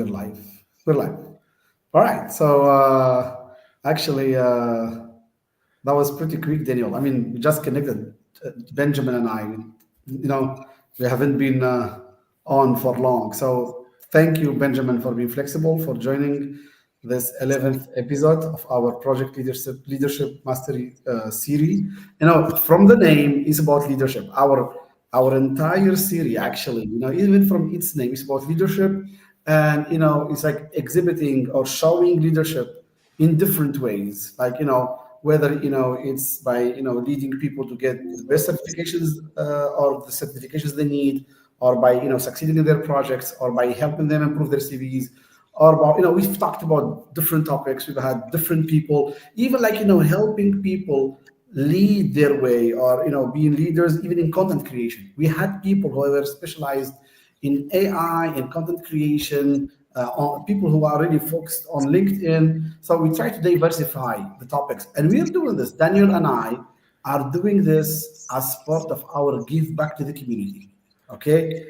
we're live. We're live. All right. So actually, that was pretty quick, Daniel. I mean, we just connected, Benjamin and I. We haven't been on for long. So thank you, Benjamin, for being flexible, for joining this 11th episode of our Project Leadership Mastery series. From the name, it's about leadership. Our entire series, actually, even from its name, is about leadership, and it's like exhibiting or showing leadership in different ways, like whether it's by leading people to get the best certifications, or the certifications they need, or by succeeding in their projects, or by helping them improve their CVs, or about we've talked about different topics. We've had different people, even like helping people lead their way, or being leaders even in content creation. We had people who were specialized in AI and content creation, on people who are really focused on LinkedIn. So we try to diversify the topics, and we are doing this. Daniel and I are doing this as part of our give back to the community. Okay,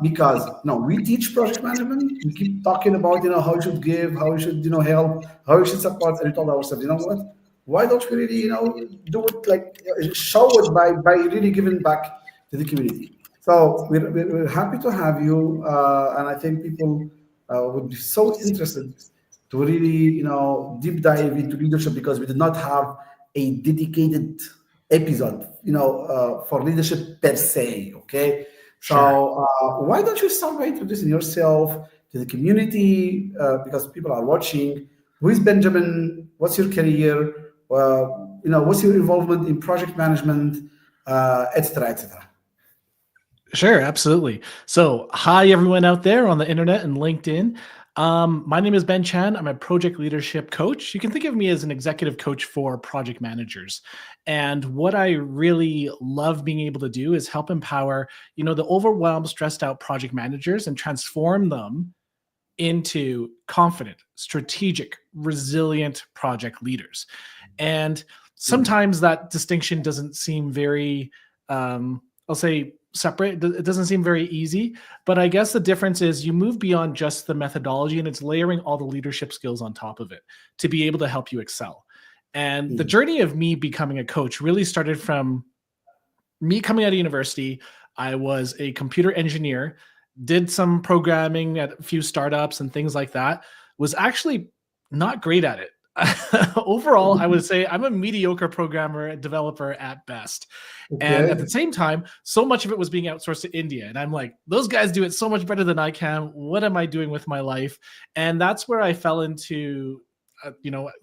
because we teach project management. We keep talking about how you should give, how you should help, how you should support, and we told ourselves, what? Why don't we really do it, like show it by really giving back to the community? So we're happy to have you, and I think people would be so interested to really, deep dive into leadership, because we did not have a dedicated episode, for leadership per se. Okay, Sure. so why don't you start by introducing yourself to the community, because people are watching. Who is Benjamin? What's your career? What's your involvement in project management, etc., etc. Sure, absolutely. So, hi everyone out there on the internet and LinkedIn. My name is Ben Chan. I'm a project leadership coach. You can think of me as an executive coach for project managers. And what I really love being able to do is help empower, the overwhelmed, stressed out project managers and transform them into confident, strategic, resilient project leaders. And sometimes that distinction doesn't seem very, I'll say, separate. It doesn't seem very easy, but I guess the difference is you move beyond just the methodology, and it's layering all the leadership skills on top of it to be able to help you excel. And the journey of me becoming a coach really started from me coming out of university. I was a computer engineer, did some programming at a few startups and things like that, was actually not great at it. Overall, I would say I'm a mediocre programmer, developer at best. And at the same time, so much of it was being outsourced to India. And I'm like, those guys do it so much better than I can. What am I doing with my life? And that's where I fell into,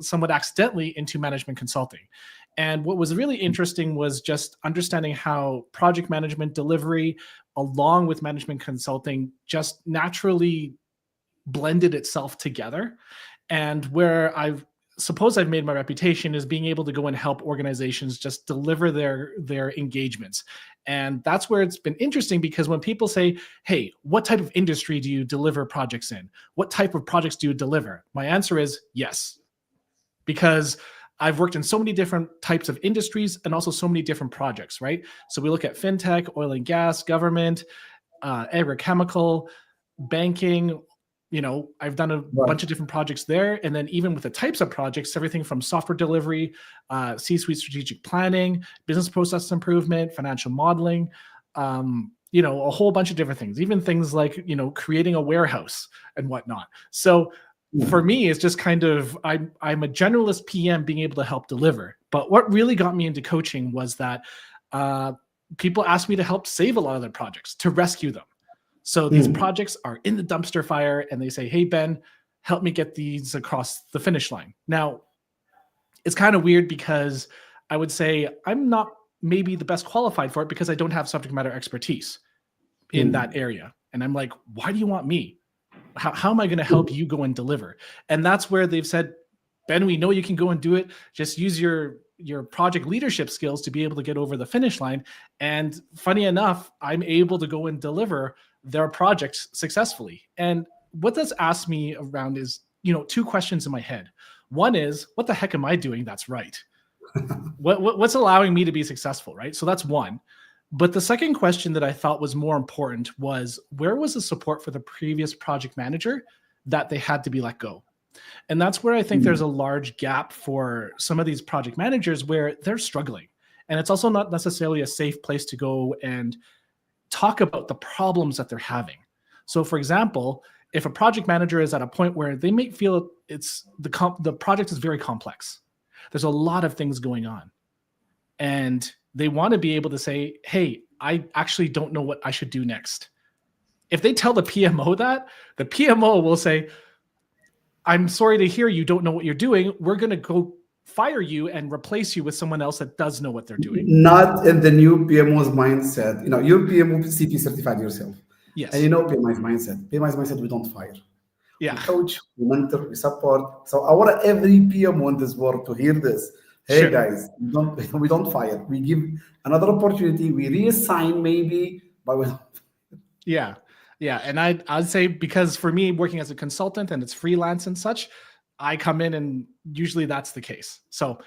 somewhat accidentally into management consulting. And what was really interesting was just understanding how project management delivery, along with management consulting, just naturally blended itself together. And where I've made my reputation is being able to go and help organizations just deliver their engagements. And that's where it's been interesting, because when people say, hey, what type of industry do you deliver projects in? What type of projects do you deliver? My answer is yes, because I've worked in so many different types of industries and also so many different projects, right? So we look at fintech, oil and gas, government, agrochemical, banking. I've done a bunch of different projects there. And then even with the types of projects, everything from software delivery, C-suite strategic planning, business process improvement, financial modeling, a whole bunch of different things, even things like, creating a warehouse and whatnot. So for me, it's just kind of, I'm a generalist PM being able to help deliver. But what really got me into coaching was that people asked me to help save a lot of their projects, to rescue them. So these projects are in the dumpster fire, and they say, hey, Ben, help me get these across the finish line. Now, it's kind of weird, because I would say I'm not maybe the best qualified for it, because I don't have subject matter expertise in that area. And I'm like, why do you want me? How am I going to help you go and deliver? And that's where they've said, Ben, we know you can go and do it. Just use your project leadership skills to be able to get over the finish line. And funny enough, I'm able to go and deliver their projects successfully. And what that's asked me around is, two questions in my head. One is, what the heck am I doing that's right? What's allowing me to be successful, right? So that's one. But the second question that I thought was more important was, where was the support for the previous project manager that they had to be let go. And that's where I think there's a large gap for some of these project managers where they're struggling. And it's also not necessarily a safe place to go and talk about the problems that they're having. So for example, if a project manager is at a point where they may feel it's the project is very complex, there's a lot of things going on, and they want to be able to say, hey, I actually don't know what I should do next. If they tell the PMO that, the PMO will say, I'm sorry to hear you don't know what you're doing. We're going to go fire you and replace you with someone else that does know what they're doing. Not in the new PMO's mindset. You're PMO CP certified yourself. Yes. And PMI's mindset. PMI's mindset, we don't fire. Yeah. We coach, we mentor, we support. So I want every PMO in this world to hear this. Hey, sure. Guys, we don't fire. We give another opportunity. We reassign maybe, but we don't. Yeah. Yeah. And I'd say, because for me, working as a consultant and it's freelance and such, I come in and usually that's the case. So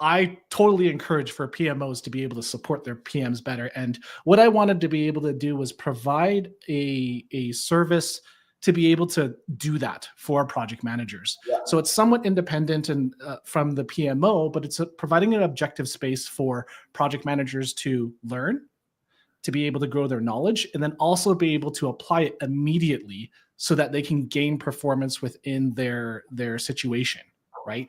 I totally encourage for PMOs to be able to support their PMs better. And what I wanted to be able to do was provide a service to be able to do that for project managers. Yeah. So it's somewhat independent and from the PMO, but it's providing an objective space for project managers to learn, to be able to grow their knowledge, and then also be able to apply it immediately so that they can gain performance within their situation, right?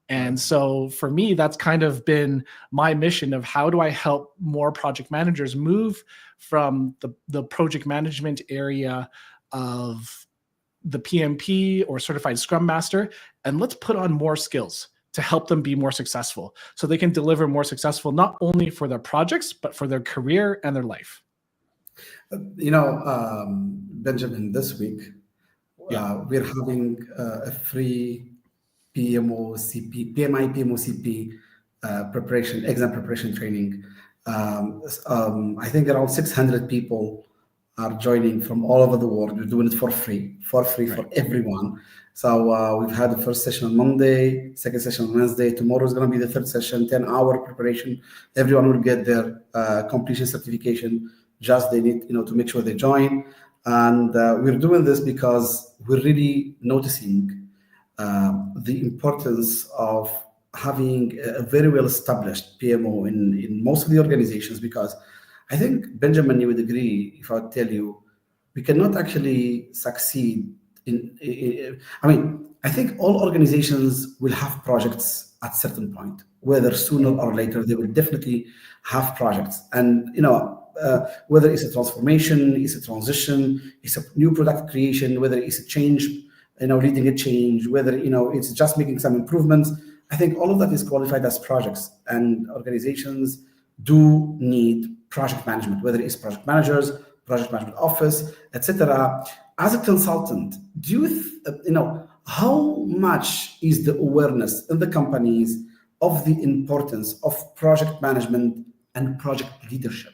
And so for me, that's kind of been my mission of how do I help more project managers move from the project management area of the PMP or certified Scrum Master, and let's put on more skills to help them be more successful so they can deliver more successful, not only for their projects, but for their career and their life. Benjamin, this week, we're having a free PMI PMO CP exam preparation training. I think around 600 people are joining from all over the world. We're doing it for free for everyone. So we've had the first session on Monday, second session on Wednesday. Tomorrow is going to be the third session, 10-hour preparation. Everyone will get their completion certification. Just they need to make sure they join. And we're doing this because we're really noticing the importance of having a very well-established PMO in most of the organizations, because I think, Benjamin, you would agree if I tell you, we cannot actually succeed I think all organizations will have projects at a certain point, whether sooner or later, they will definitely have projects. And, whether it's a transformation, it's a transition, it's a new product creation, whether it's a change, leading a change, whether, it's just making some improvements, I think all of that is qualified as projects, and organizations do need project management, whether it's project managers, project management office, etc. As a consultant, do you, how much is the awareness in the companies of the importance of project management and project leadership?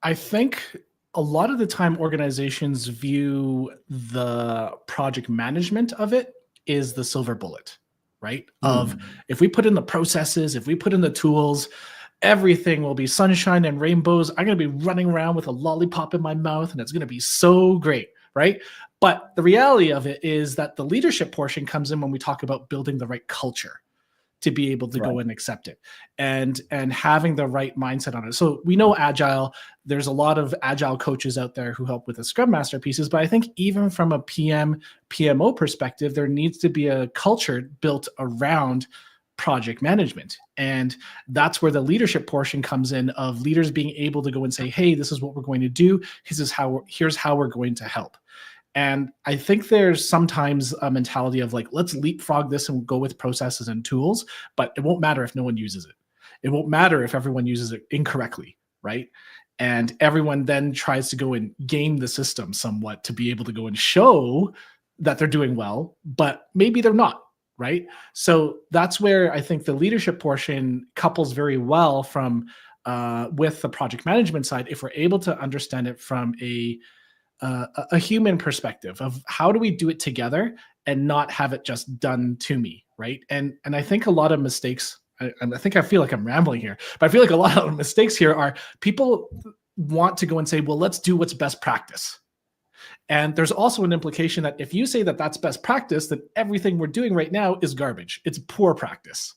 I think a lot of the time organizations view the project management of it is the silver bullet, right? Of if we put in the processes, if we put in the tools, everything will be sunshine and rainbows. I'm going to be running around with a lollipop in my mouth and it's going to be so great, right? But the reality of it is that the leadership portion comes in when we talk about building the right culture to be able to go and accept it and having the right mindset on it. So we know Agile, there's a lot of Agile coaches out there who help with the Scrum Master pieces, but I think even from a PMO perspective, there needs to be a culture built around project management. And that's where the leadership portion comes in, of leaders being able to go and say, hey, this is what we're going to do. Here's how we're going to help. And I think there's sometimes a mentality of like, let's leapfrog this and go with processes and tools, but it won't matter if no one uses it. It won't matter if everyone uses it incorrectly, right? And everyone then tries to go and game the system somewhat to be able to go and show that they're doing well, but maybe they're not, right? So that's where I think the leadership portion couples very well from with the project management side, if we're able to understand it from a human perspective of how do we do it together and not have it just done to me, right? And I think a lot of mistakes, I feel like I'm rambling here, but I feel like a lot of mistakes here are people want to go and say, well, let's do what's best practice. And there's also an implication that if you say that that's best practice, then everything we're doing right now is garbage. It's poor practice,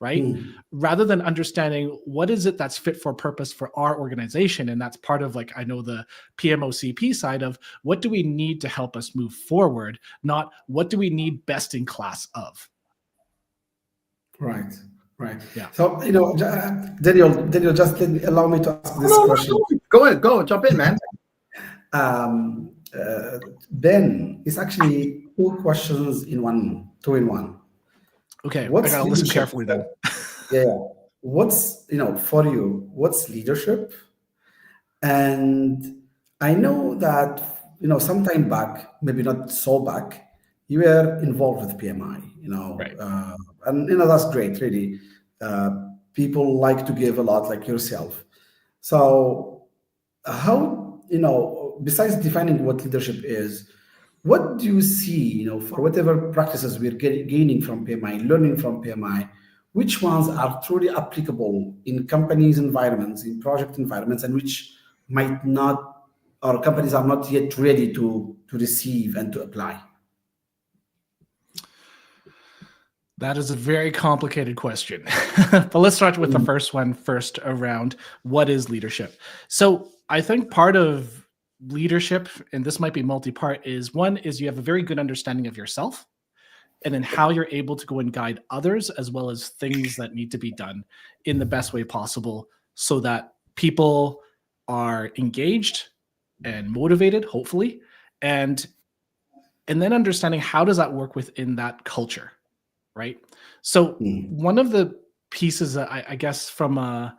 right? Rather than understanding what is it that's fit for purpose for our organization. And that's part of, like, I know the PMOCP side of what do we need to help us move forward, not what do we need best in class of. Right. Right. Yeah. So, Daniel, just allow me to ask this question. Go ahead, jump in, man. Ben, it's actually two questions in one, two in one. Okay, I gotta listen carefully then. Yeah. What's, for you, what's leadership? And I know that, some time back, maybe not so back, you were involved with PMI, Right. And, that's great, really. People like to give a lot, like yourself. So how, besides defining what leadership is, what do you see, for whatever practices we're gaining from PMI, learning from PMI, which ones are truly applicable in companies' environments, in project environments, and which might not, or companies are not yet ready to receive and to apply? That is a very complicated question. But let's start with the first one first, around what is leadership. So I think part of leadership, and this might be multi-part, is one is you have a very good understanding of yourself, and then how you're able to go and guide others, as well as things that need to be done in the best way possible so that people are engaged and motivated, hopefully, and then understanding how does that work within that culture, right? So one of the pieces that I guess from I'll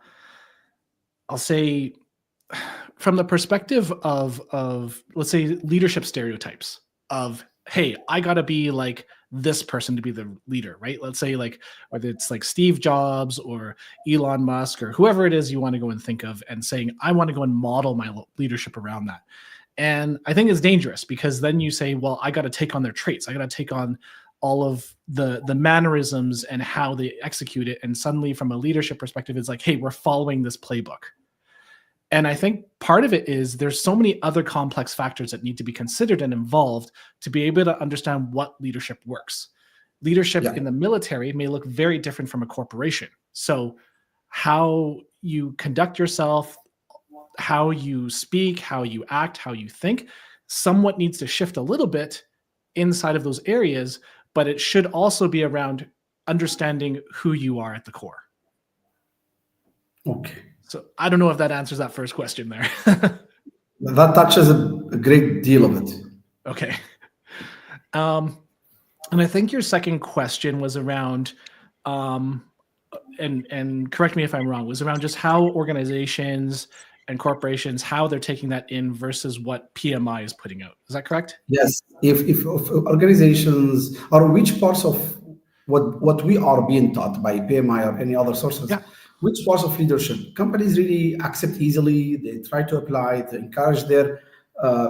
say from the perspective of let's say leadership stereotypes of, hey, I gotta be like this person to be the leader, right? Let's say, like, whether it's like Steve Jobs or Elon Musk or whoever it is you want to go and think of, and saying, I want to go and model my leadership around that. And I think it's dangerous, because then you say, well, I got to take on their traits. I got to take on all of the mannerisms and how they execute it. And suddenly from a leadership perspective, it's like, hey, we're following this playbook. And I think part of it is there's so many other complex factors that need to be considered and involved to be able to understand what leadership works. Leadership in the military may look very different from a corporation. So how you conduct yourself, how you speak, how you act, how you think, somewhat needs to shift a little bit inside of those areas, but it should also be around understanding who you are at the core. Okay. So I don't know if that answers that first question there. That touches a great deal of it. Okay. And I think your second question was around, and correct me if I'm wrong, was around just how organizations and corporations, how they're taking that in versus what PMI is putting out. Is that correct? Yes. If organizations, or which parts of what we are being taught by PMI or any other sources, which parts of leadership companies really accept easily, they try to apply, to encourage their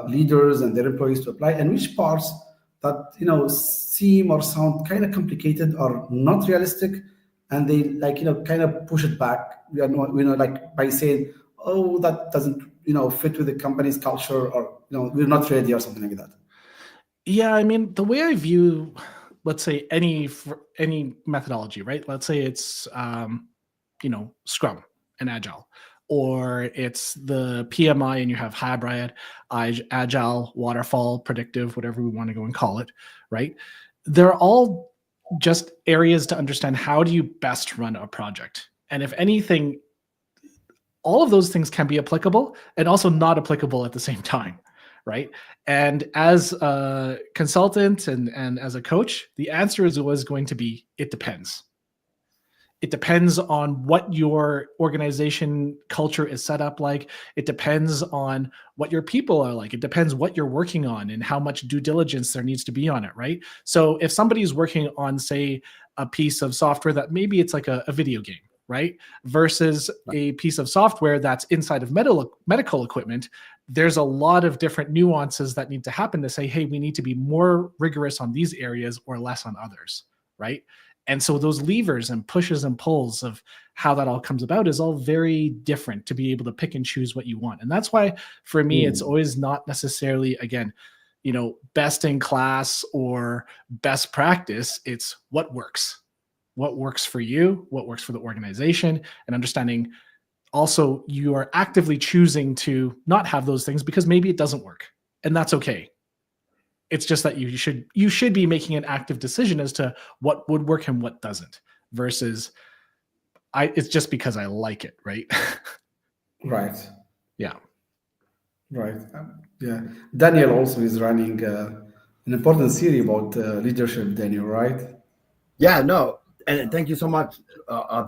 leaders and their employees to apply, and which parts that seem or sound kind of complicated or not realistic, and they kind of push it back, like by saying, oh, that doesn't fit with the company's culture, or we're not ready, or something like that. Yeah, I mean, the way I view, let's say, any methodology, right? Let's say it's Scrum and Agile, or it's the PMI and you have hybrid, Agile, waterfall, predictive, whatever we want to go and call it, right? They're all just areas to understand how do you best run a project. And if anything, all of those things can be applicable and also not applicable at the same time, right? And as a consultant and as a coach, the answer is always going to be, it depends. It depends on what your organization culture is set up like. It depends on what your people are like. It depends what you're working on and how much due diligence there needs to be on it, right? So if somebody's working on, say, a piece of software that maybe it's like a video game, right? Versus a piece of software that's inside of medical equipment, there's a lot of different nuances that need to happen to say, hey, we need to be more rigorous on these areas or less on others, right? And so those levers and pushes and pulls of how that all comes about is all very different to be able to pick and choose what you want. And that's why for me, it's always not necessarily, again, best in class or best practice. It's what works for you, what works for the organization, and understanding also you are actively choosing to not have those things because maybe it doesn't work, and that's okay. It's just that you should be making an active decision as to what would work and what doesn't, versus it's just because I like it, right? Right. Yeah. Right. Yeah. Daniel also is running an important series about leadership, Daniel, right? Yeah, no. And thank you so much,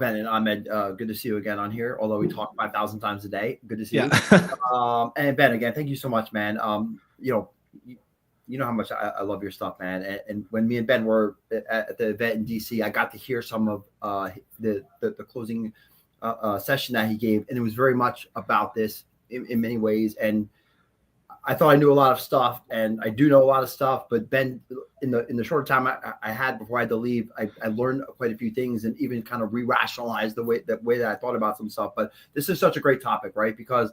Ben and Ahmed. Good to see you again on here. Although we talk 5,000 times a day. Good to see you. And Ben, again, thank you so much, man. You know how much I love your stuff, man. And when me and Ben were at the event in DC, I got to hear some of the closing session that he gave, and it was very much about this in many ways. And I thought I knew a lot of stuff, and I do know a lot of stuff. But Ben, in the short time I had before I had to leave, I learned quite a few things, and even kind of re-rationalized the way that I thought about some stuff. But this is such a great topic, right? Because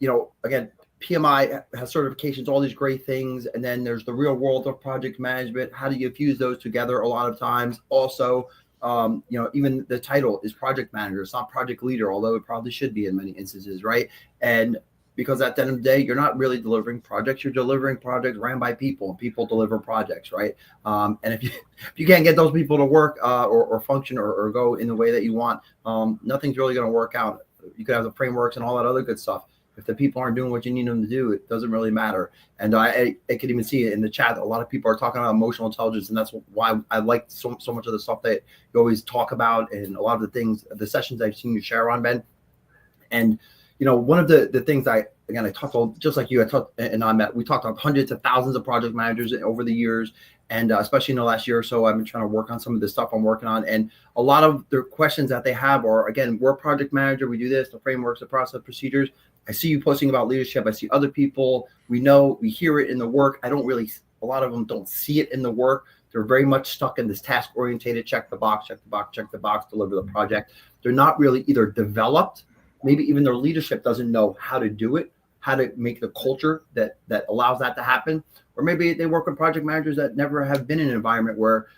again, PMI has certifications, all these great things, and then there's the real world of project management. How do you fuse those together? A lot of times, also, even the title is project manager. It's not project leader, although it probably should be in many instances, right? And because at the end of the day, you're not really delivering projects. You're delivering projects ran by people, and people deliver projects, right? And if you can't get those people to work or function or go in the way that you want, nothing's really going to work out. You could have the frameworks and all that other good stuff. If the people aren't doing what you need them to do, it doesn't really matter. And I could even see it in the chat. A lot of people are talking about emotional intelligence, and that's why I like so much of the stuff that you always talk about, and a lot of the things, the sessions I've seen you share on, Ben. And one of the things I talked about, just like you, we talked about hundreds of thousands of project managers over the years. And especially in the last year or so, I've been trying to work on some of the stuff I'm working on. And a lot of their questions that they have are, again, we're a project manager. We do this, the frameworks, the process, procedures. I see you posting about leadership. I see other people. We hear it in the work. A lot of them don't see it in the work. They're very much stuck in this task orientated, check the box, deliver the project. They're not really either developed, maybe even their leadership doesn't know how to do it, how to make the culture that allows that to happen. Or maybe they work with project managers that never have been in an environment where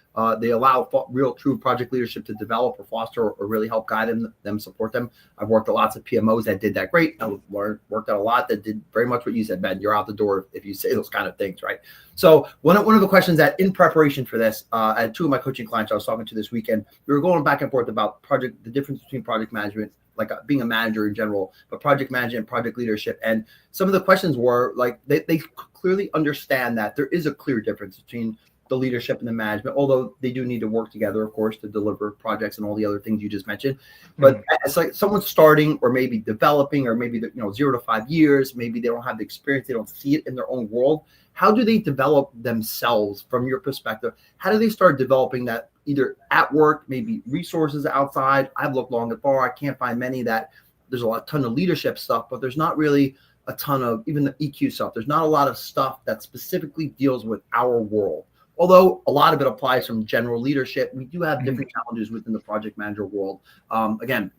they allow real true project leadership to develop or foster or really help guide them, support them. I've worked with lots of PMOs that did that great. I worked at a lot that did very much what you said, Ben. You're out the door if you say those kind of things, right? So one of the questions that in preparation for this, I had two of my coaching clients I was talking to this weekend. We were going back and forth about the difference between project management, like being a manager in general, but project management and project leadership. And some of the questions were like, they clearly understand that there is a clear difference between the leadership and the management, although they do need to work together, of course, to deliver projects and all the other things you just mentioned. But it's like someone starting or maybe developing, or maybe 0 to 5 years, maybe they don't have the experience, they don't see it in their own world. How do they develop themselves from your perspective? How do they start developing that either at work, maybe resources outside? I've looked long and far. I can't find many that there's a ton of leadership stuff, but there's not really a ton of even the EQ stuff. There's not a lot of stuff that specifically deals with our world. Although a lot of it applies from general leadership, we do have different challenges within the project manager world. Again,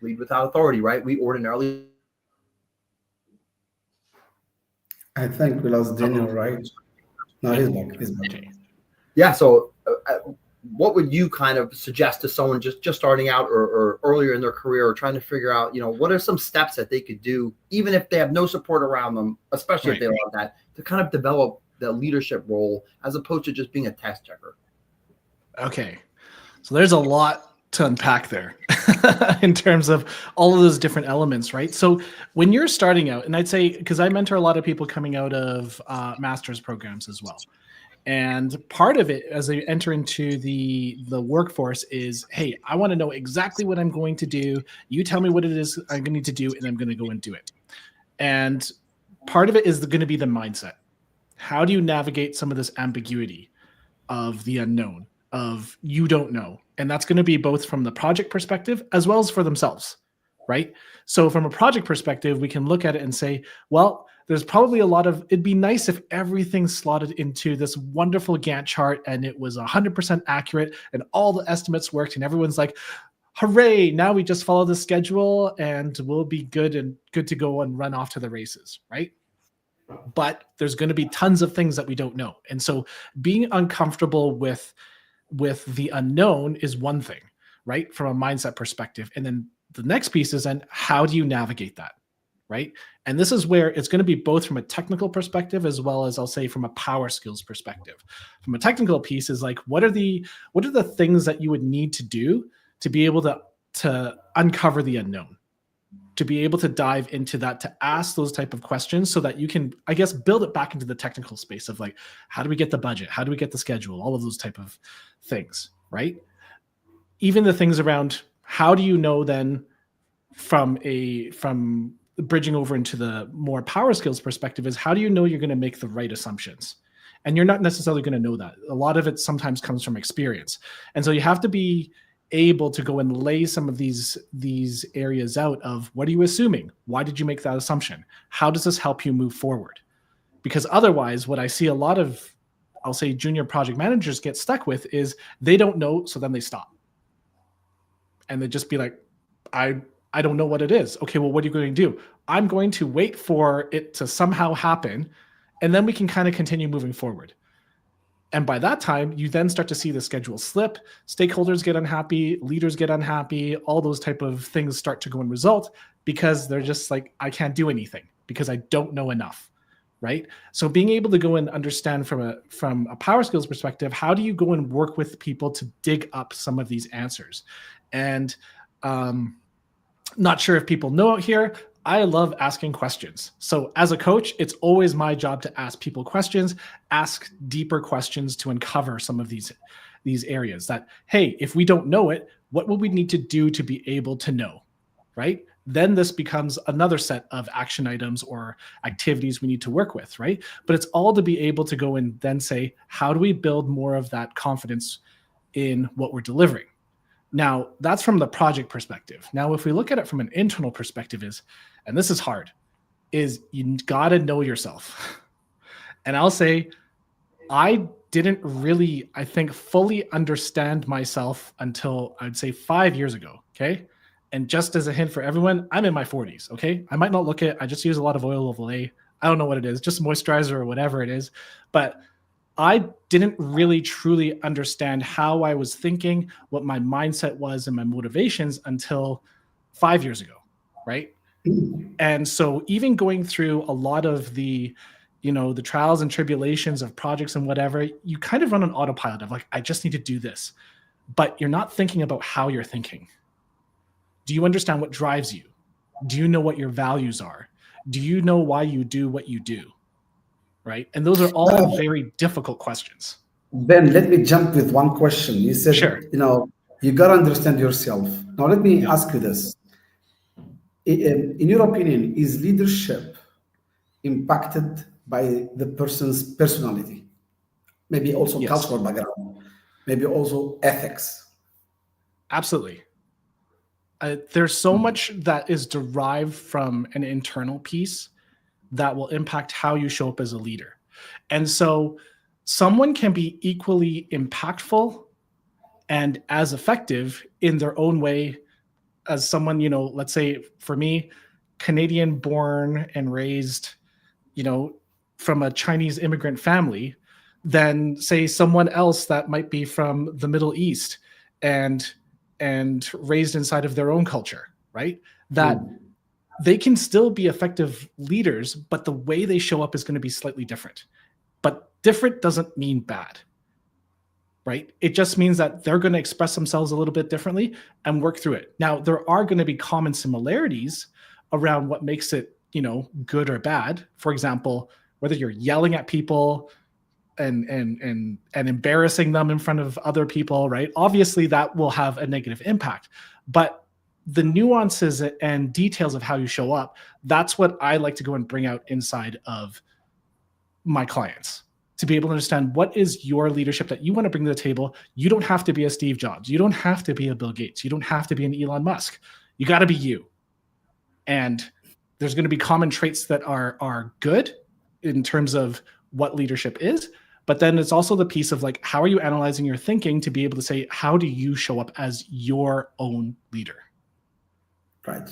lead without authority, right? We ordinarily. I think we lost Daniel, right? No, he's back. He's back. Yeah. So what would you kind of suggest to someone just starting out or earlier in their career, or trying to figure out, what are some steps that they could do, even if they have no support around them, especially if they want that, to kind of develop the leadership role as opposed to just being a task checker? Okay. So there's a lot to unpack there in terms of all of those different elements, right? So when you're starting out, and I'd say, because I mentor a lot of people coming out of master's programs as well. And part of it as they enter into the workforce is, hey, I want to know exactly what I'm going to do. You tell me what it is I'm going to need to do, and I'm going to go and do it. And part of it is going to be the mindset. How do you navigate some of this ambiguity of the unknown, of you don't know? And that's going to be both from the project perspective as well as for themselves, right? So from a project perspective, we can look at it and say, well, there's probably a lot of, it'd be nice if everything slotted into this wonderful Gantt chart and it was 100% accurate and all the estimates worked and everyone's like, hooray, now we just follow the schedule and we'll be good to go and run off to the races, right? But there's going to be tons of things that we don't know. And so being uncomfortable with the unknown is one thing, right? From a mindset perspective. And then the next piece is then how do you navigate that, right? And this is where it's going to be both from a technical perspective as well as I'll say from a power skills perspective. From a technical piece is like, what are the things that you would need to do to be able to uncover the unknown, to be able to dive into that, to ask those type of questions so that you can, I guess, build it back into the technical space of like, how do we get the budget? How do we get the schedule? All of those type of things, right? Even the things around how do you know then from bridging over into the more power skills perspective is how do you know you're going to make the right assumptions? And you're not necessarily going to know that. A lot of it sometimes comes from experience. And so you have to be able to go and lay some of these areas out of what are you assuming? Why did you make that assumption? How does this help you move forward? Because otherwise, what I see a lot of, I'll say junior project managers get stuck with is they don't know, so then they stop. And they just be like, I don't know what it is. Okay, well, what are you going to do? I'm going to wait for it to somehow happen, and then we can kind of continue moving forward. And by that time, you then start to see the schedule slip, stakeholders get unhappy, leaders get unhappy, all those type of things start to go and result because they're just like, I can't do anything because I don't know enough, right? So being able to go and understand from a power skills perspective, how do you go and work with people to dig up some of these answers? And not sure if people know out here, I love asking questions. So as a coach, it's always my job to ask people questions, ask deeper questions to uncover some of these areas that, hey, if we don't know it, what will we need to do to be able to know, right? Then this becomes another set of action items or activities we need to work with, right? But it's all to be able to go and then say, how do we build more of that confidence in what we're delivering? Now, that's from the project perspective. Now, if we look at it from an internal perspective and this is hard, is you got to know yourself. And I'll say, I didn't really, I think, fully understand myself until I'd say 5 years ago, okay? And just as a hint for everyone, I'm in my 40s, okay? I might not look it. I just use a lot of oil of Olay. I don't know what it is, just moisturizer or whatever it is. But I didn't really truly understand how I was thinking, what my mindset was and my motivations until 5 years ago, right? And so even going through a lot of the trials and tribulations of projects and whatever, you kind of run on autopilot of like, I just need to do this. But you're not thinking about how you're thinking. Do you understand what drives you? Do you know what your values are? Do you know why you do what you do? Right? And those are all very difficult questions. Ben, let me jump with one question. You said, sure. You got to understand yourself. Now, let me ask you this. In your opinion, is leadership impacted by the person's personality? Maybe also cultural background, maybe also ethics? Absolutely. There's so much that is derived from an internal piece that will impact how you show up as a leader. And so someone can be equally impactful and as effective in their own way as someone, let's say for me, Canadian born and raised, from a Chinese immigrant family, than say someone else that might be from the Middle East and raised inside of their own culture, right? That they can still be effective leaders, but the way they show up is going to be slightly different. But different doesn't mean bad, right? It just means that they're going to express themselves a little bit differently and work through it. Now, there are going to be common similarities around what makes it, good or bad. For example, whether you're yelling at people and embarrassing them in front of other people, right? Obviously, that will have a negative impact. But the nuances and details of how you show up, that's what I like to go and bring out inside of my clients to be able to understand what is your leadership that you want to bring to the table. You don't have to be a Steve Jobs. You don't have to be a Bill Gates. You don't have to be an Elon Musk. You got to be you. And there's going to be common traits that are good in terms of what leadership is, but then it's also the piece of like, how are you analyzing your thinking to be able to say, how do you show up as your own leader? Right.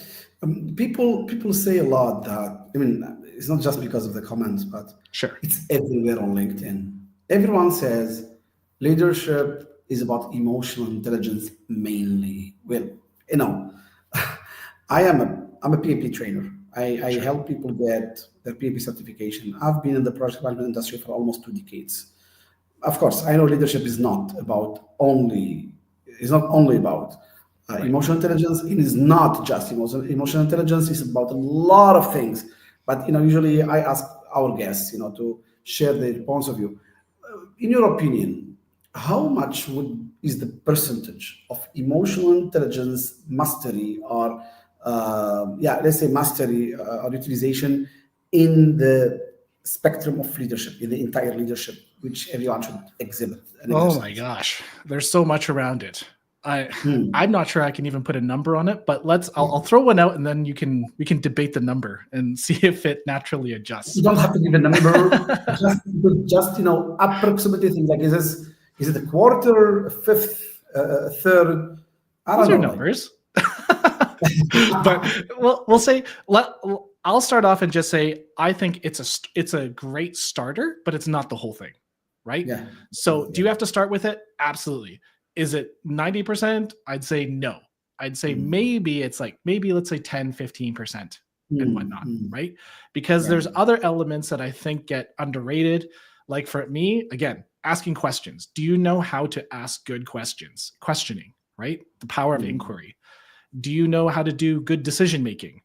People say a lot that, I mean, it's not just because of the comments, but Sure. it's everywhere on LinkedIn. Everyone says leadership is about emotional intelligence mainly. Well, you know, I'm a PMP trainer. I Sure. help people get their PMP certification. I've been in the project management industry for almost 2 decades. Of course, I know leadership is not only about Right. emotional intelligence. It is not just emotional intelligence. It's about a lot of things. But usually I ask our guests, to share their points of view. In your opinion, how much is the percentage of emotional intelligence mastery, or let's say mastery or utilization in the spectrum of leadership, in the entire leadership, which everyone should exhibit and Oh exercise? my gosh, there's so much around it. Hmm. I'm not sure I can even put a number on it, but I'll throw one out and then we can debate the number and see if it naturally adjusts. You don't have to give a number, just approximately things like, is it a quarter, a fifth, a third? I Those are don't know. numbers. But we'll say I'll start off and just say I think it's a great starter, but it's not the whole thing, right? Yeah. So do you have to start with it? Absolutely. Is it 90%? I'd say no. I'd say maybe it's like, let's say 10, 15% and whatnot, right? Because there's other elements that I think get underrated. Like for me, again, asking questions. Do you know how to ask good questions? Questioning, right? The power of inquiry. Do you know how to do good decision making?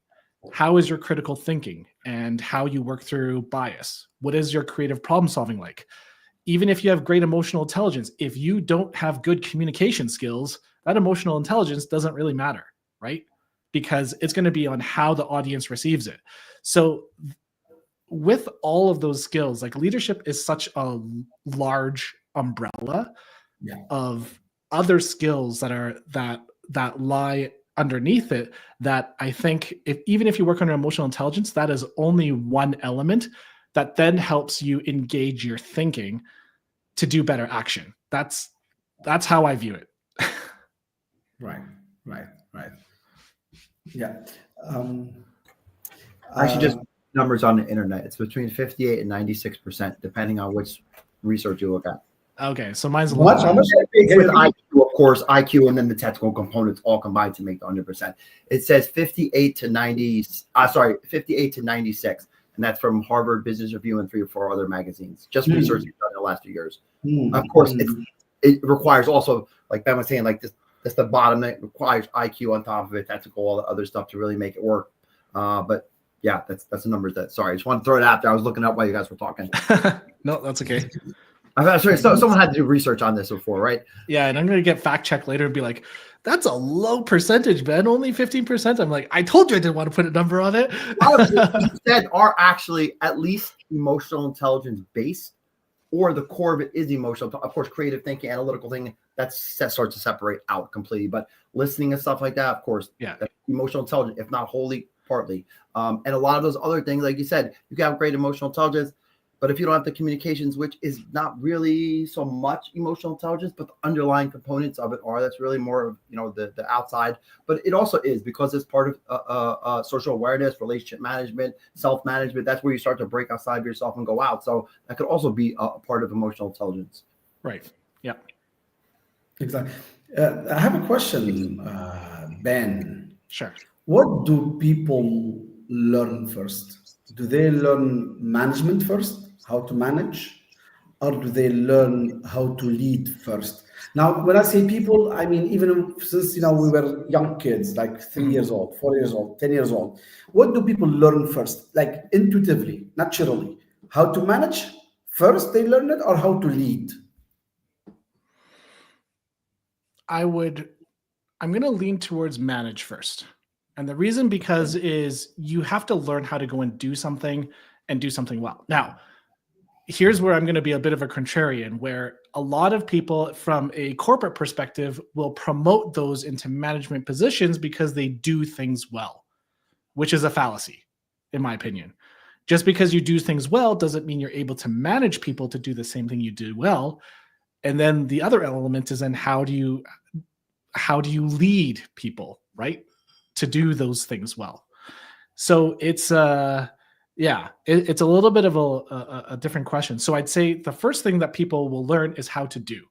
How is your critical thinking and how you work through bias? What is your creative problem solving like? Even if you have great emotional intelligence, if you don't have good communication skills, that emotional intelligence doesn't really matter, right? Because it's going to be on how the audience receives it. So with all of those skills, like leadership is such a large umbrella of other skills that lie underneath it, that I think even if you work on emotional intelligence, that is only one element that then helps you engage your thinking to do better action. That's how I view it. Right. Yeah. Actually, just numbers on the internet. It's between 58 and 96%, depending on which research you look at. Okay, so mine's a How lot. much? It's with IQ, of course, IQ, and then the technical components all combined to make the 100%. It says 58 to 96, and that's from Harvard Business Review and 3 or 4 other magazines. Just research done in the last few years. Of course, it requires also, like Ben was saying, like this. That's the bottom that requires IQ on top of it, technical, all the other stuff to really make it work. But yeah, that's the numbers. Sorry, I just want to throw it out there. I was looking up while you guys were talking. No, that's okay. I'm sorry. So someone had to do research on this before, right? Yeah, and I'm going to get fact checked later and be like, that's a low percentage, Ben. Only 15%. I'm like, I told you I didn't want to put a number on it. Instead, are actually at least emotional intelligence based, or the core of it is emotional. Of course, creative thinking, analytical thinking, that starts to separate out completely. But listening and stuff like that, of course, that's emotional intelligence, if not wholly, partly. And a lot of those other things, like you said, you can have great emotional intelligence, but if you don't have the communications, which is not really so much emotional intelligence, but the underlying components of it that's really more of, the outside. But it also is, because it's part of social awareness, relationship management, self-management. That's where you start to break outside of yourself and go out. So that could also be a part of emotional intelligence. Right. Yeah. Exactly. I have a question, Ben. Sure. What do people learn first? Do they learn management first, how to manage, or do they learn how to lead first? Now, when I say people, I mean even since we were young kids, like 3 years old, 4 years old, 10 years old. What do people learn first, like intuitively, naturally? How to manage first? They learn it, or how to lead? I'm going to lean towards manage first. And the reason is you have to learn how to go and do something well. Now, here's where I'm going to be a bit of a contrarian, where a lot of people from a corporate perspective will promote those into management positions because they do things well, which is a fallacy. in my opinion. Just because you do things well doesn't mean you're able to manage people to do the same thing you do well. And then the other element is then how do you lead people, right, to do those things well? So it's it's a little bit of a different question. So I'd say the first thing that people will learn is how to do,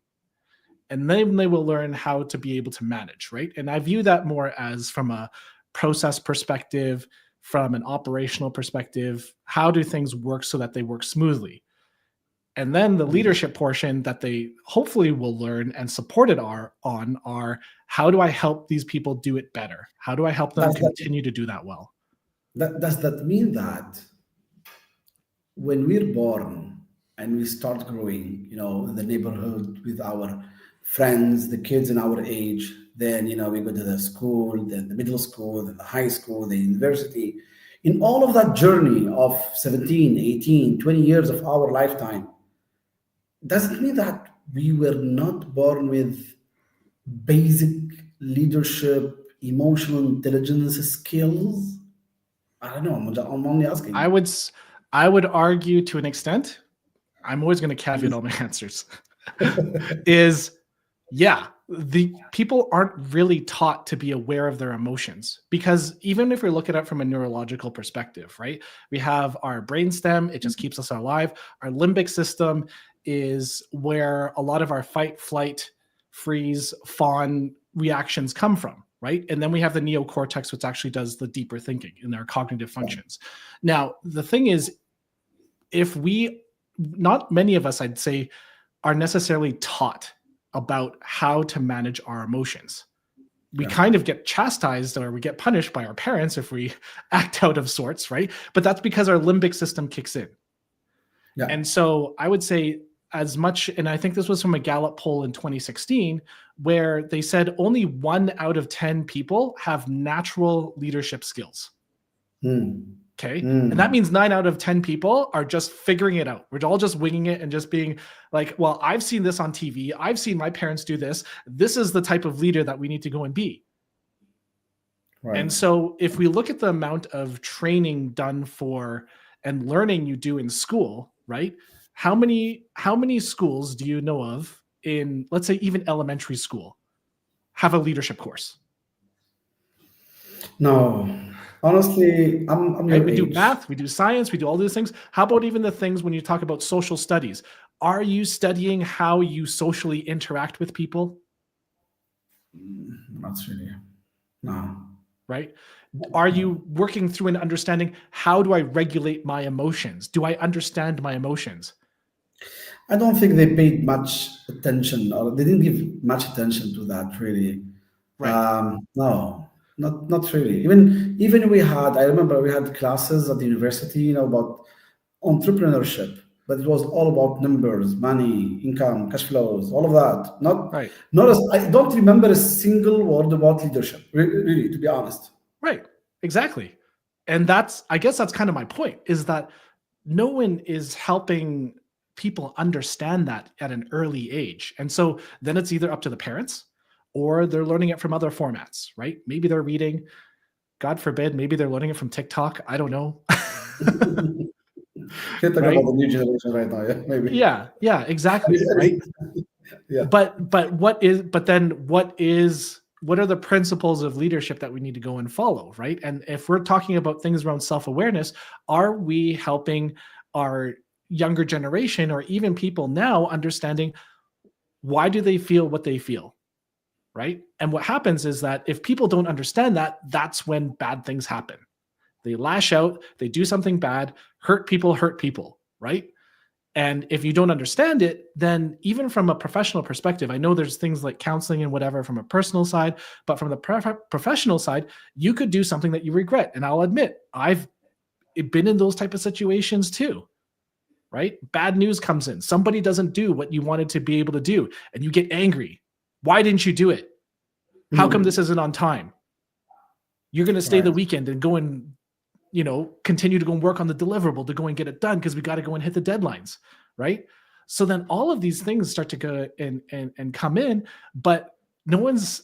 and then they will learn how to be able to manage, right? And I view that more as from a process perspective, from an operational perspective. How do things work so that they work smoothly? And then the leadership portion that they hopefully will learn and supported are how do I help these people do it better? How do I help them continue to do that well? Does that mean that when we're born and we start growing, in the neighborhood with our friends, the kids in our age, then, we go to the school, then the middle school, then the high school, the university. In all of that journey of 17, 18, 20 years of our lifetime, does it mean that we were not born with basic leadership, emotional intelligence skills? I don't know. I'm only asking. I would argue to an extent. I'm always going to caveat all my answers. The people aren't really taught to be aware of their emotions, because even if we look at it from a neurological perspective, right? We have our brainstem, it just keeps us alive. Our limbic system is where a lot of our fight, flight, freeze, fawn reactions come from, right? And then we have the neocortex, which actually does the deeper thinking in our cognitive functions. Now, the thing is, not many of us, I'd say, are necessarily taught about how to manage our emotions. We kind of get chastised or we get punished by our parents if we act out of sorts, right? But that's because our limbic system kicks in. Yeah. And so I would say as much, and I think this was from a Gallup poll in 2016, where they said only 1 out of 10 people have natural leadership skills. Okay. And that means 9 out of 10 people are just figuring it out. We're all just winging it and just being like, well, I've seen this on TV. I've seen my parents do this. This is the type of leader that we need to go and be. Right. And so if we look at the amount of training done for and learning you do in school, right? How many schools do you know of in, let's say, even elementary school have a leadership course? No. Honestly, I'm right? We do math, we do science, we do all these things. How about even the things when you talk about social studies? Are you studying how you socially interact with people? Not really. No. Right? Are you working through and understanding how do I regulate my emotions? Do I understand my emotions? I don't think they paid much attention, or they didn't give much attention to that, really. Right. No. Not really. Even I remember we had classes at the university, about entrepreneurship, but it was all about numbers, money, income, cash flows, all of that. I don't remember a single word about leadership, really, to be honest. Right. Exactly. And I guess that's kind of my point, is that no one is helping people understand that at an early age. And so then it's either up to the parents, or they're learning it from other formats, right? Maybe they're reading, God forbid, maybe they're learning it from TikTok. I don't know. Can't talk about the new generation right now, yeah, maybe. Yeah, exactly, right? Yeah. But what are the principles of leadership that we need to go and follow, right? And if we're talking about things around self-awareness, are we helping our younger generation or even people now understanding why do they feel what they feel? Right? And what happens is that if people don't understand that, that's when bad things happen. They lash out, they do something bad, hurt people, right? And if you don't understand it, then even from a professional perspective, I know there's things like counseling and whatever from a personal side, but from the professional side, you could do something that you regret. And I'll admit, I've been in those type of situations too, right? Bad news comes in. Somebody doesn't do what you wanted to be able to do, and you get angry. Why didn't you do it? How come this isn't on time? You're going to stay the weekend and go and, continue to go and work on the deliverable to go and get it done because we got to go and hit the deadlines, right? So then all of these things start to go and come in, but no one's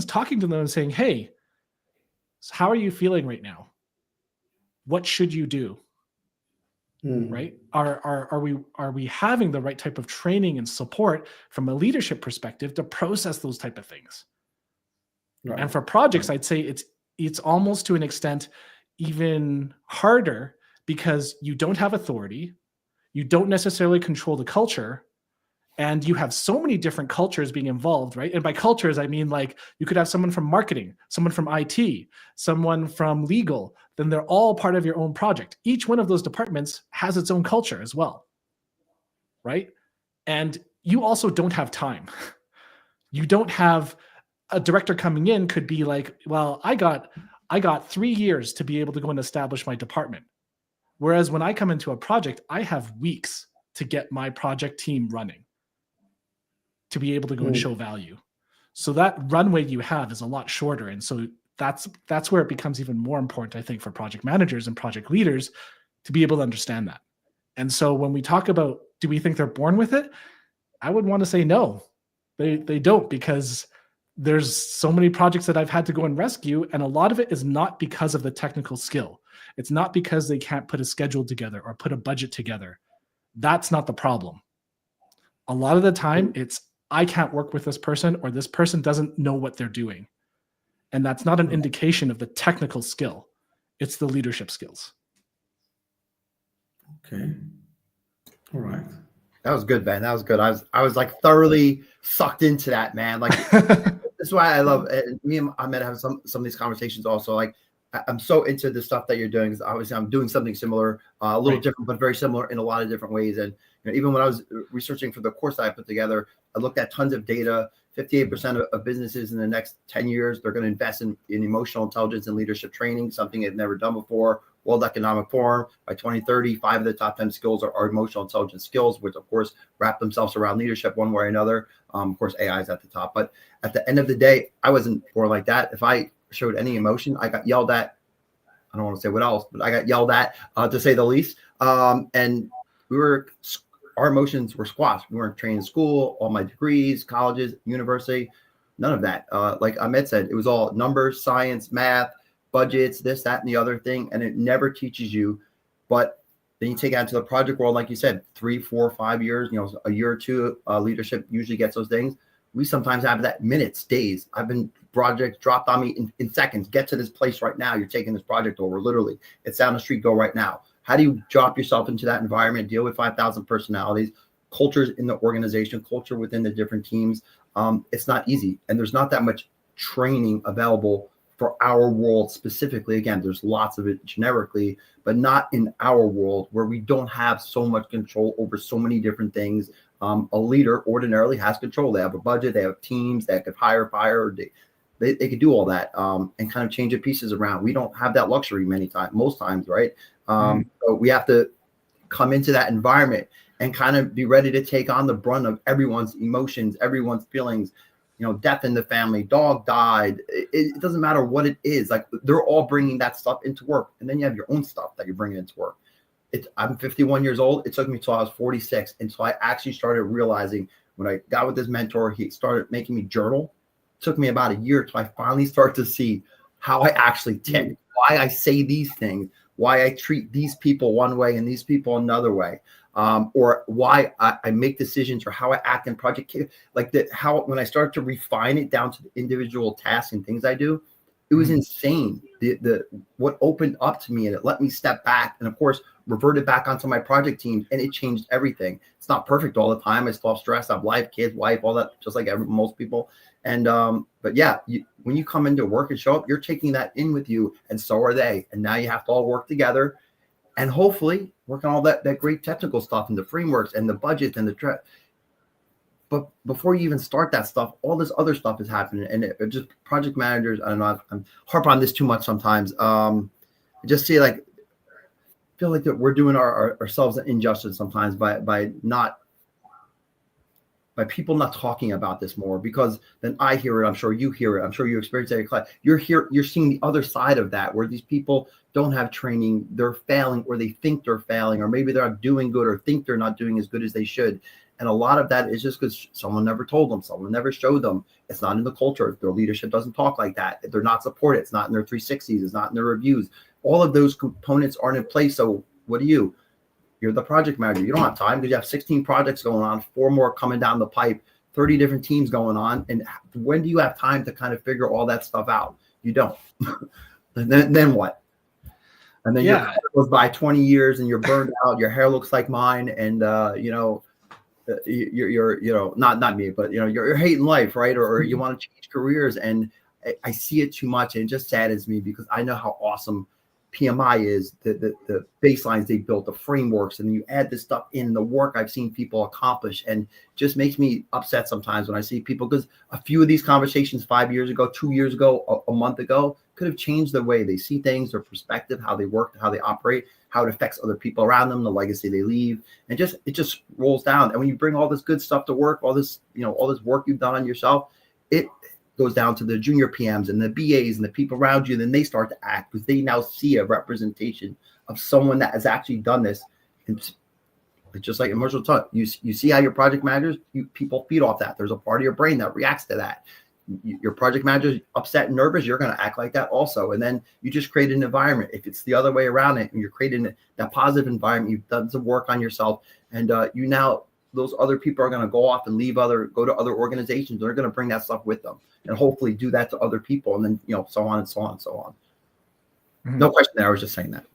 talking to them and saying, hey, how are you feeling right now? what should you do? Mm. Right? Are we having the right type of training and support from a leadership perspective to process those type of things? Right. And for projects, I'd say it's almost to an extent even harder because you don't have authority, you don't necessarily control the culture, and you have so many different cultures being involved, right? And by cultures, I mean like you could have someone from marketing, someone from IT, someone from legal, then they're all part of your own project. Each one of those departments has its own culture as well, right? And you also don't have time. You don't have a director coming in could be like, well, I got 3 years to be able to go and establish my department. Whereas when I come into a project, I have weeks to get my project team running, to be able to go and show value. So that runway you have is a lot shorter. And so that's where it becomes even more important, I think, for project managers and project leaders to be able to understand that. And so when we talk about, do we think they're born with it? I would want to say no, they don't, because there's so many projects that I've had to go and rescue. And a lot of it is not because of the technical skill. It's not because they can't put a schedule together or put a budget together. That's not the problem. A lot of the time it's, I can't work with this person, or this person doesn't know what they're doing. And that's not an indication of the technical skill. It's the leadership skills. Okay. All right. That was good, Ben. That was good. I was like thoroughly sucked into that, man. Like that's why I love me and Ahmed have some of these conversations also. Like I'm so into the stuff that you're doing, because obviously I'm doing something similar, a little different, but very similar in a lot of different ways. And even when I was researching for the course that I put together, I looked at tons of data. 58% of businesses in the next 10 years, they're going to invest in emotional intelligence and leadership training, something they've never done before. World Economic Forum, by 2030, 5 of the top 10 skills are emotional intelligence skills, which of course wrap themselves around leadership one way or another. Of course, AI is at the top. But at the end of the day, I wasn't born like that. If I showed any emotion, I got yelled at. I don't want to say what else, but I got yelled at, to say the least. And our emotions were squashed. We weren't trained in school, all my degrees, colleges, university, none of that. Like Ahmed said, it was all numbers, science, math, budgets, this, that, and the other thing. And it never teaches you. But then you take it out into the project world, like you said, 3, 4, 5 years, a year or two, leadership usually gets those things. We sometimes have that minutes, days. I've been projects dropped on me in seconds. Get to this place right now. You're taking this project over. Literally, it's down the street. Go right now. How do you drop yourself into that environment, deal with 5,000 personalities, cultures in the organization, culture within the different teams? It's not easy. And there's not that much training available for our world specifically. Again, there's lots of it generically, but not in our world where we don't have so much control over so many different things. A leader ordinarily has control. They have a budget, they have teams that could hire, fire, they could do all that and kind of change the pieces around. We don't have that luxury most times, right? So we have to come into that environment and kind of be ready to take on the brunt of everyone's emotions, everyone's feelings, death in the family, dog died. It doesn't matter what it is. Like they're all bringing that stuff into work. And then you have your own stuff that you're bringing into work. I'm 51 years old. It took me till I was 46. And so I actually started realizing when I got with this mentor, he started making me journal. It took me about a year till I finally started to see how I actually tick, why I say these things, why I treat these people one way and these people another way, or why I make decisions or how I act in project. Like that, how when I started to refine it down to the individual tasks and things I do, it was insane. The what opened up to me, and it let me step back, and of course reverted back onto my project team, and it changed everything. It's not perfect all the time. I still have stress. I have life, kids, wife, all that, just like most people. And but yeah, when you come into work and show up, you're taking that in with you, and so are they. And now you have to all work together, and hopefully work on all that great technical stuff and the frameworks and the budget and But before you even start that stuff, all this other stuff is happening, and it just project managers. I don't know. I'm harp on this too much sometimes. I just feel like that we're doing ourselves an injustice sometimes by people not talking about this more, because then I hear it. I'm sure you hear it. I'm sure you experience it in class. You're seeing the other side of that, where these people don't have training, they're failing, or they think they're failing, or maybe they're not doing good, or think they're not doing as good as they should. And a lot of that is just because someone never told them, someone never showed them. It's not in the culture. Their leadership doesn't talk like that. They're not supported. It's not in their 360s. It's not in their reviews. all of those components aren't in place. So what do you? You're the project manager. You don't have time because you have 16 projects going on, 4 more coming down the pipe, 30 different teams going on. And when do you have time to kind of figure all that stuff out? You don't. And then what? And then your career goes by 20 years and you're burned out. Your hair looks like mine. And, you're not me, but, you're hating life, right? Or you want to change careers. And I see it too much. And it just saddens me because I know how awesome PMI is, the baselines they built, the frameworks, and you add this stuff in, the work I've seen people accomplish, and just makes me upset sometimes when I see people, because a few of these conversations 5 years ago, 2 years ago, a month ago could have changed the way they see things, their perspective, how they work, how they operate, how it affects other people around them, the legacy they leave, and it just rolls down. And when you bring all this good stuff to work, all this work you've done on yourself, it goes down to the junior PMs and the BAs and the people around you, and then they start to act because they now see a representation of someone that has actually done this. And it's just like Marshall taught, you see how your project managers, people feed off that. There's a part of your brain that reacts to that. Your project manager is upset and nervous, you're going to act like that also. And then you just create an environment. If it's the other way around it, and you're creating that positive environment, you've done some work on yourself, and those other people are going to go off and go to other organizations. They're going to bring that stuff with them and hopefully do that to other people. And then, so on and so on and so on. Mm-hmm. No question there. I was just saying that.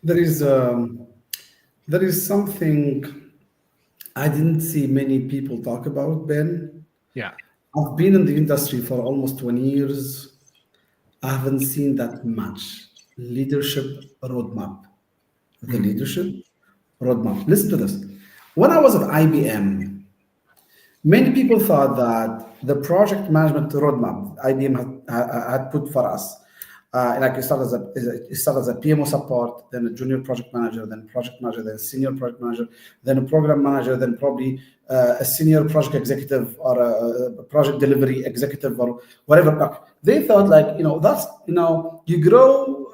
There is something I didn't see many people talk about, Ben. Yeah. I've been in the industry for almost 20 years. I haven't seen that much leadership roadmap. The leadership roadmap. Listen to this. When I was at IBM, many people thought that the project management roadmap IBM had put for us, like you start as a PMO support, then a junior project manager, then project manager, then senior project manager, then a program manager, then probably a senior project executive or a project delivery executive or whatever. They thought that's you grow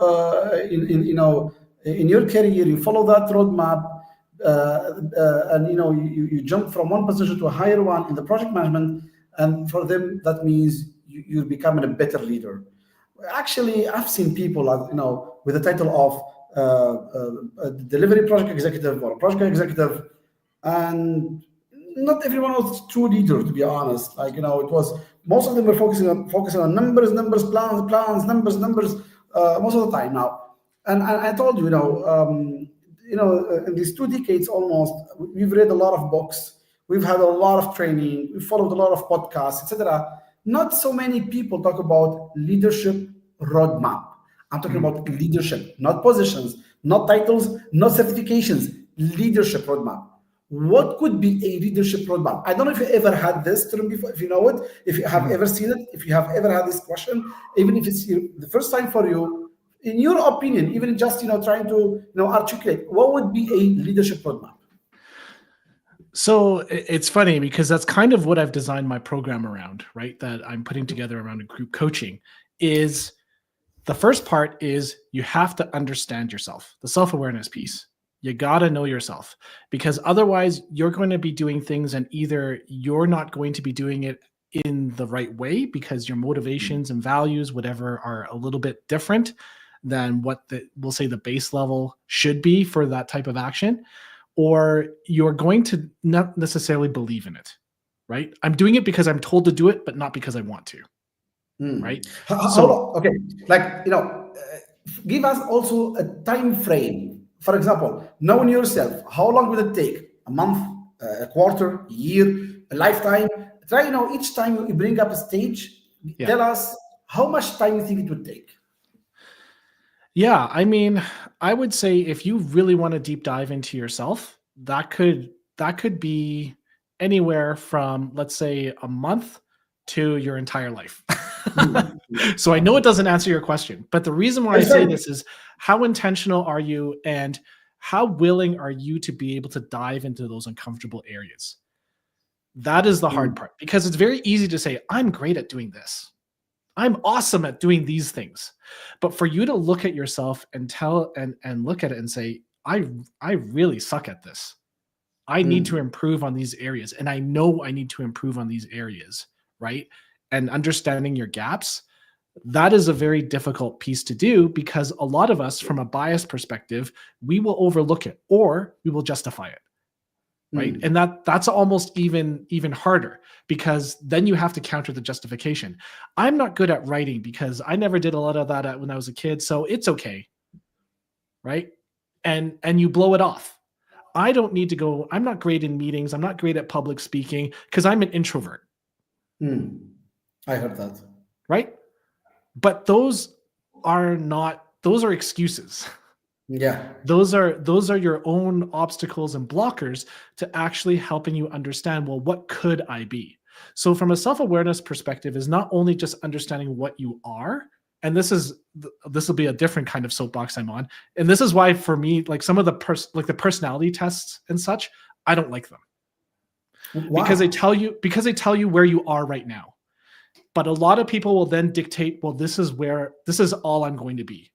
in your career, you follow that roadmap, and you jump from one position to a higher one in the project management, and for them that means you're becoming a better leader. Actually, I've seen people with the title of a delivery project executive or a project executive, and not everyone was a true leader, to be honest. It was, most of them were focusing on numbers, plans, numbers, most of the time now. And I told you, in these 2 decades almost, we've read a lot of books, we've had a lot of training, we've followed a lot of podcasts, etc. Not so many people talk about leadership roadmap. I'm talking about leadership, not positions, not titles, not certifications, leadership roadmap. What could be a leadership roadmap? I don't know if you ever had this term before, if you know it, if you have ever seen it, if you have ever had this question, even if it's the first time for you. In your opinion, even just trying to articulate, what would be a leadership roadmap? So it's funny because that's kind of what I've designed my program around, right? That I'm putting together around a group coaching. Is the first part is you have to understand yourself, the self-awareness piece. You got to know yourself, because otherwise you're going to be doing things and either you're not going to be doing it in the right way because your motivations and values, whatever, are a little bit different than what we'll say the base level should be for that type of action, or you're going to not necessarily believe in it, right? I'm doing it because I'm told to do it, but not because I want to, right? Okay, give us also a time frame. For example, knowing yourself, how long will it take? A month, a quarter, a year, a lifetime? Try, each time you bring up a stage, tell us how much time you think it would take. Yeah, I mean, I would say if you really want to deep dive into yourself, that could be anywhere from, let's say, a month to your entire life. So I know it doesn't answer your question, but the reason why I say this is how intentional are you and how willing are you to be able to dive into those uncomfortable areas? That is the hard part, because it's very easy to say, I'm great at doing this. I'm awesome at doing these things. But for you to look at yourself and look at it and say, I really suck at this. I need to improve on these areas. And I know I need to improve on these areas, right? And understanding your gaps, That is a very difficult piece to do because a lot of us, from a bias perspective, we will overlook it or we will justify it. Right. Mm. And that's almost even harder because then you have to counter the justification. I'm not good at writing because I never did a lot of that when I was a kid. So it's okay. Right. And you blow it off. I don't need to go. I'm not great in meetings. I'm not great at public speaking because I'm an introvert. Mm. I heard that. Right. But those are excuses. Yeah. Those are your own obstacles and blockers to actually helping you understand, well, what could I be? So from a self-awareness perspective is not only just understanding what you are, and this will be a different kind of soapbox I'm on. And this is why for me, like some of the personality tests and such, I don't like them. Wow. Because they tell you where you are right now. But a lot of people will then dictate, well, this is all I'm going to be.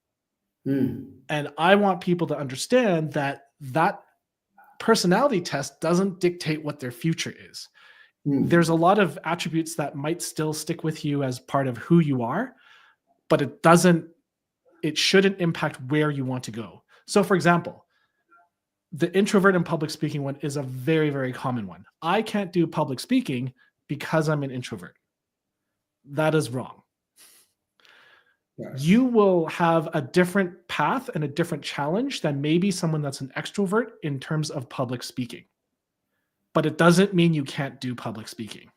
Mm. And I want people to understand that personality test doesn't dictate what their future is. Mm. There's a lot of attributes that might still stick with you as part of who you are, but it shouldn't impact where you want to go. So for example, the introvert and public speaking one is a very, very common one. I can't do public speaking because I'm an introvert. That is wrong. Yes. You will have a different path and a different challenge than maybe someone that's an extrovert in terms of public speaking. But it doesn't mean you can't do public speaking.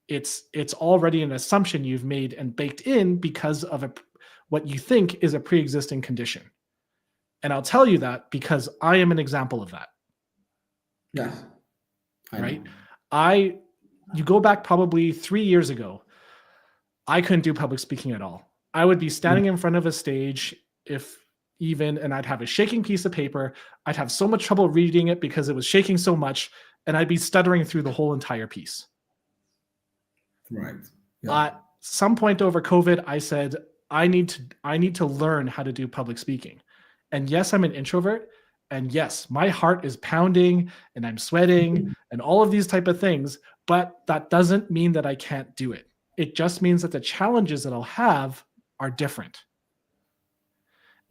It's already an assumption you've made and baked in because of what you think is a pre-existing condition. And I'll tell you that because I am an example of that. Yeah. Right? You go back probably 3 years ago, I couldn't do public speaking at all. I would be standing in front of a stage, and I'd have a shaking piece of paper. I'd have so much trouble reading it because it was shaking so much, and I'd be stuttering through the whole entire piece. Right. Yeah. At some point over COVID, I said, I need to learn how to do public speaking. And yes, I'm an introvert. And yes, my heart is pounding and I'm sweating and all of these type of things, but that doesn't mean that I can't do it. It just means that the challenges that I'll have are different.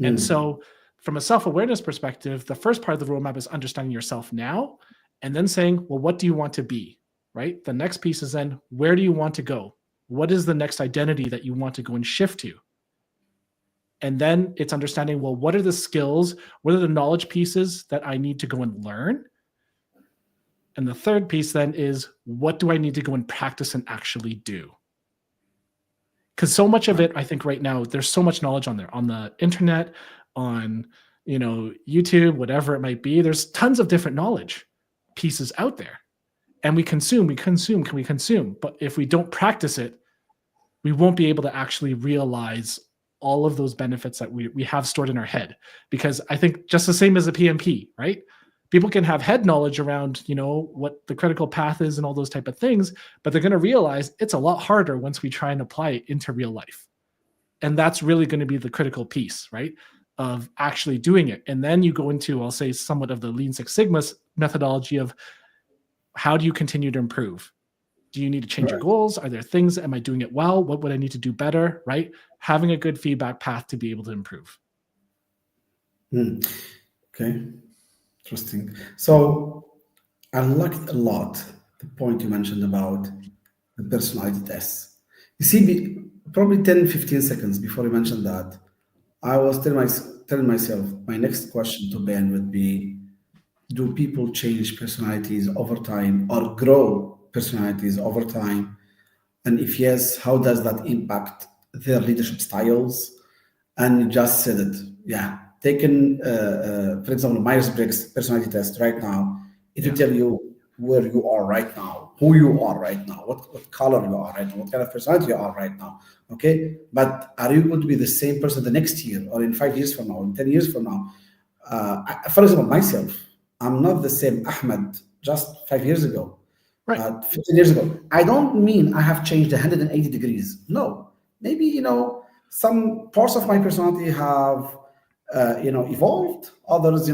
And so from a self-awareness perspective, the first part of the roadmap is understanding yourself now and then saying, well, what do you want to be, right? The next piece is then, where do you want to go? What is the next identity that you want to go and shift to? And then it's understanding, well, what are the skills? What are the knowledge pieces that I need to go and learn? And the third piece then is, what do I need to go and practice and actually do? Because so much of it, I think right now, there's so much knowledge on the internet, on YouTube, whatever it might be. There's tons of different knowledge pieces out there. And we consume. But if we don't practice it, we won't be able to actually realize all of those benefits that we have stored in our head. Because I think just the same as a PMP, right? People can have head knowledge around, what the critical path is and all those type of things, but they're going to realize it's a lot harder once we try and apply it into real life. And that's really going to be the critical piece, right? Of actually doing it. And then you go into, I'll say, somewhat of the Lean Six Sigma methodology of how do you continue to improve? Do you need to change your goals? Are there things, am I doing it well? What would I need to do better, right? Having a good feedback path to be able to improve. Okay, interesting. So I liked a lot the point you mentioned about the personality tests. You see, probably 10, 15 seconds before you mentioned that, I was telling myself, my next question to Ben would be, do people change personalities over time or grow personalities over time? And if yes, how does that impact their leadership styles? And you just said it. Yeah. Taking, for example, Myers-Briggs personality test right now, it will tell you where you are right now, who you are right now, what color you are right now, what kind of personality you are right now. Okay. But are you going to be the same person the next year or in 5 years from now, in 10 years from now? For example, myself, I'm not the same Ahmed just 5 years ago. Right. 15 years ago. I don't mean I have changed 180 degrees. No, maybe, some parts of my personality have, evolved. Others,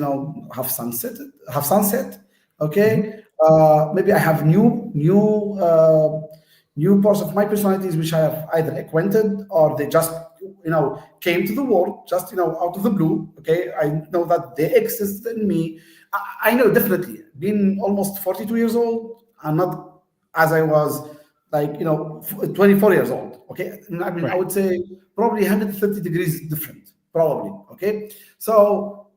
have sunset. Okay. Maybe I have new new parts of my personalities which I have either acquainted or they just came to the world just out of the blue. Okay, I know that they exist in me. I know definitely. Being almost 42 years old, I'm not as I was 24 years old. Okay, I mean, I would say probably 130 degrees different, probably. Okay, so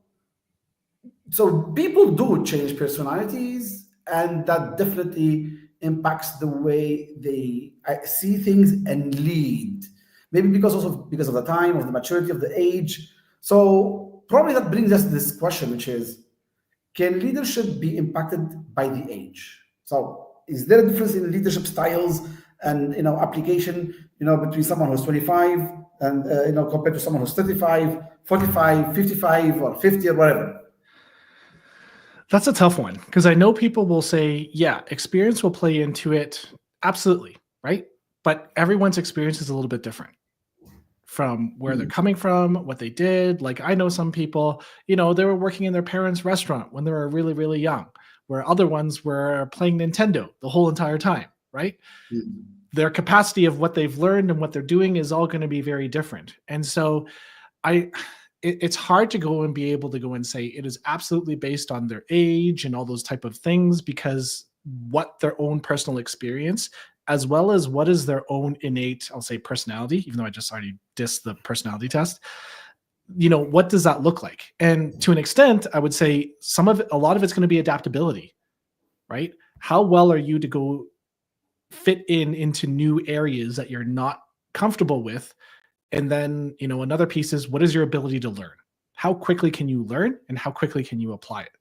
people do change personalities, and that definitely impacts the way they see things and lead. Maybe because of the time, of the maturity, of the age. So probably that brings us to this question, which is, can leadership be impacted by the age? So is there a difference in leadership styles and application between someone who's 25 and compared to someone who's 35, 45, 55, or 50 or whatever? That's a tough one, because I know people will say, yeah, experience will play into it. Absolutely. Right. But everyone's experience is a little bit different from where they're coming from, what they did. Like, I know some people, they were working in their parents' restaurant when they were really, really young, where other ones were playing Nintendo the whole entire time. Right. Their capacity of what they've learned and what they're doing is all going to be very different. And so it's hard to go and be able to go and say it is absolutely based on their age and all those type of things, because what their own personal experience, as well as what is their own innate, I'll say, personality, even though I just already dissed the personality test, what does that look like? And to an extent, I would say a lot of it's going to be adaptability, right? How well are you to go fit into new areas that you're not comfortable with? And then, another piece is, what is your ability to learn? How quickly can you learn and how quickly can you apply it?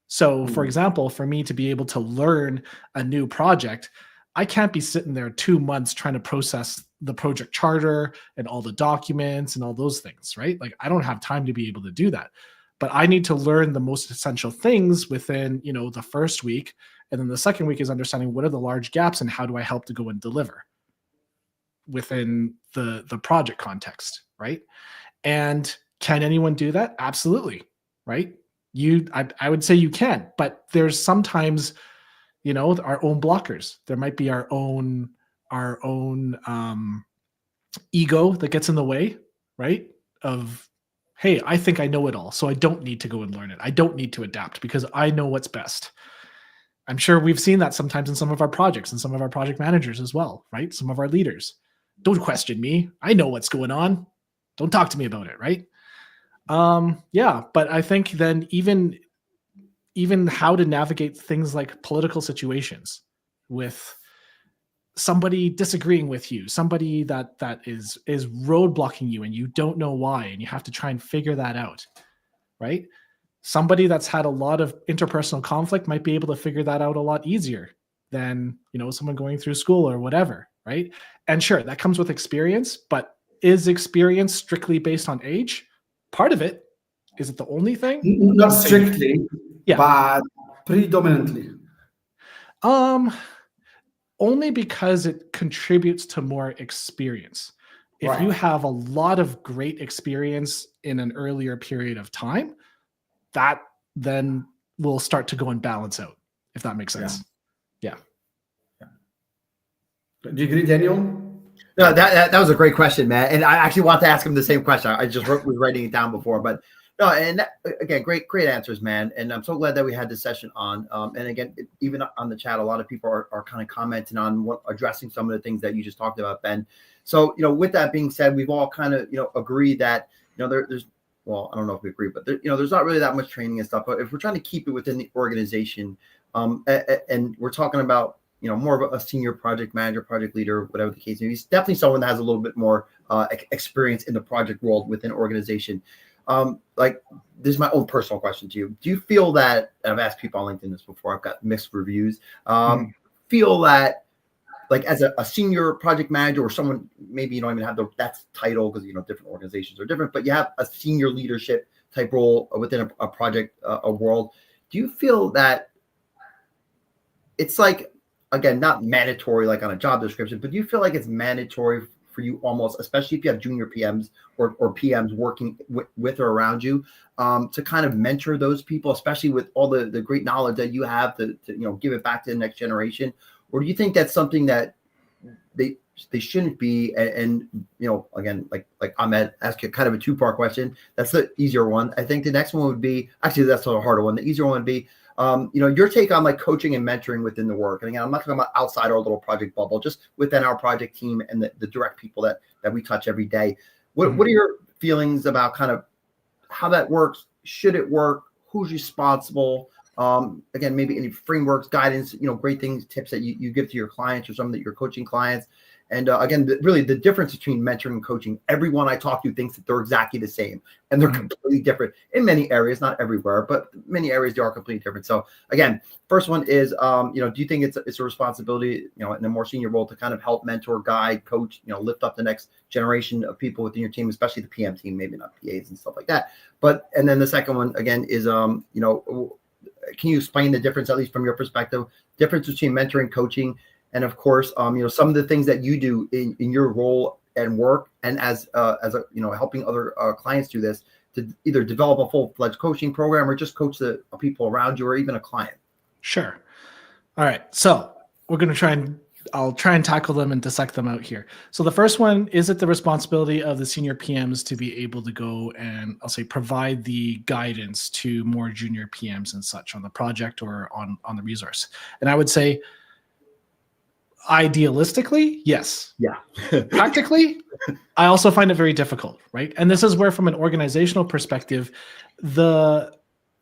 So, for example, for me to be able to learn a new project, I can't be sitting there 2 months trying to process the project charter and all the documents and all those things, right? Like, I don't have time to be able to do that. But I need to learn the most essential things within, the first week. And then the second week is understanding what are the large gaps and how do I help to go and deliver within the project context, right? And can anyone do that? Absolutely, right? I would say you can, but there's sometimes, our own blockers. There might be our own ego that gets in the way, right? Of, hey, I think I know it all, so I don't need to go and learn it. I don't need to adapt because I know what's best. I'm sure we've seen that sometimes in some of our projects and some of our project managers as well, right? Some of our leaders. Don't question me. I know what's going on. Don't talk to me about it, right? Yeah, but I think then even how to navigate things like political situations with somebody disagreeing with you, somebody that is roadblocking you and you don't know why, and you have to try and figure that out, right? Somebody that's had a lot of interpersonal conflict might be able to figure that out a lot easier than, someone going through school or whatever, right? And sure, that comes with experience, but is experience strictly based on age? Part of it. Is it the only thing? Not strictly, yeah, but predominantly. Only because it contributes to more experience. If you have a lot of great experience in an earlier period of time, that then will start to go and balance out, if that makes sense. Yeah. Do you agree, Daniel? No, that was a great question, man. And I actually want to ask him the same question. I just was writing it down before, but no. And again, great answers, man. And I'm so glad that we had this session on. And again, even on the chat, a lot of people are kind of commenting on addressing some of the things that you just talked about, Ben. So, with that being said, we've all kind of, agreed that, there's, well, I don't know if we agree, but there's not really that much training and stuff. But if we're trying to keep it within the organization, and we're talking about, more of a senior project manager, project leader, whatever the case may be, he's definitely someone that has a little bit more experience in the project world within an organization. Like, this is my own personal question to you. Do you feel that, and I've asked people on LinkedIn this before, I've got mixed reviews, feel that, like, as a senior project manager or someone, maybe you don't even have that title because, different organizations are different, but you have a senior leadership type role within a project, a world. Do you feel that it's like, again, not mandatory like on a job description, but do you feel like it's mandatory for you almost, especially if you have junior PMs or PMs working with or around you, to kind of mentor those people, especially with all the great knowledge that you have to give it back to the next generation? or do you think that's something that they shouldn't be? And you know, again, like Ahmed asked you kind of a two-part question. That's the easier one. I think the next one would be, actually that's the harder one. The easier one would be, you know, your take on like coaching and mentoring within the work. And again, I'm not talking about outside our little project bubble, just within our project team and the direct people that we touch every day. What are your feelings about kind of how that works? Should it work? Who's responsible? Again, maybe any frameworks, guidance, you know, great things, tips that you give to your clients or some that you're coaching clients. And again, really the difference between mentoring and coaching, everyone I talk to thinks that they're exactly the same, and they're completely different in many areas, not everywhere, but many areas they are completely different. So again, first one is, you know, do you think it's a responsibility, you know, in a more senior role to kind of help mentor, guide, coach, you know, lift up the next generation of people within your team, especially the PM team, maybe not PAs and stuff like that. But, and then the second one again is, you know, can you explain the difference, at least from your perspective, difference between mentoring, coaching, and of course, you know, some of the things that you do in your role and work, and as a, you know, helping other clients do this, to either develop a full-fledged coaching program or just coach the people around you or even a client? Sure. All right. So we're going to I'll try and tackle them and dissect them out here. So the first one, is it the responsibility of the senior PMs to be able to go and, I'll say, provide the guidance to more junior PMs and such on the project or on the resource? And I would say, idealistically, yes. Yeah. Practically, I also find it very difficult, right? And this is where, from an organizational perspective, the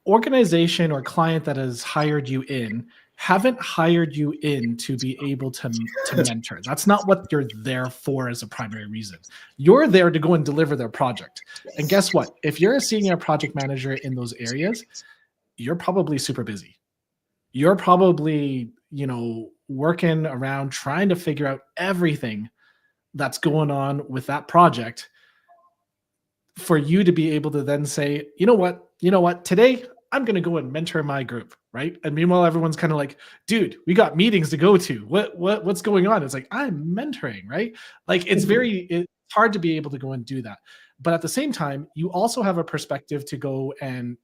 organization or client that has hired you in haven't hired you in to be able to mentor. That's not what you're there for as a primary reason. You're there to go and deliver their project. And guess what? If you're a senior project manager in those areas, you're probably super busy. You're probably, you know, working around trying to figure out everything that's going on with that project for you to be able to then say, you know what, today I'm going to go and mentor my group, right? And meanwhile, everyone's kind of like, dude, we got meetings to go to. What's going on? It's like, I'm mentoring, right? Like it's hard to be able to go and do that. But at the same time, you also have a perspective to go and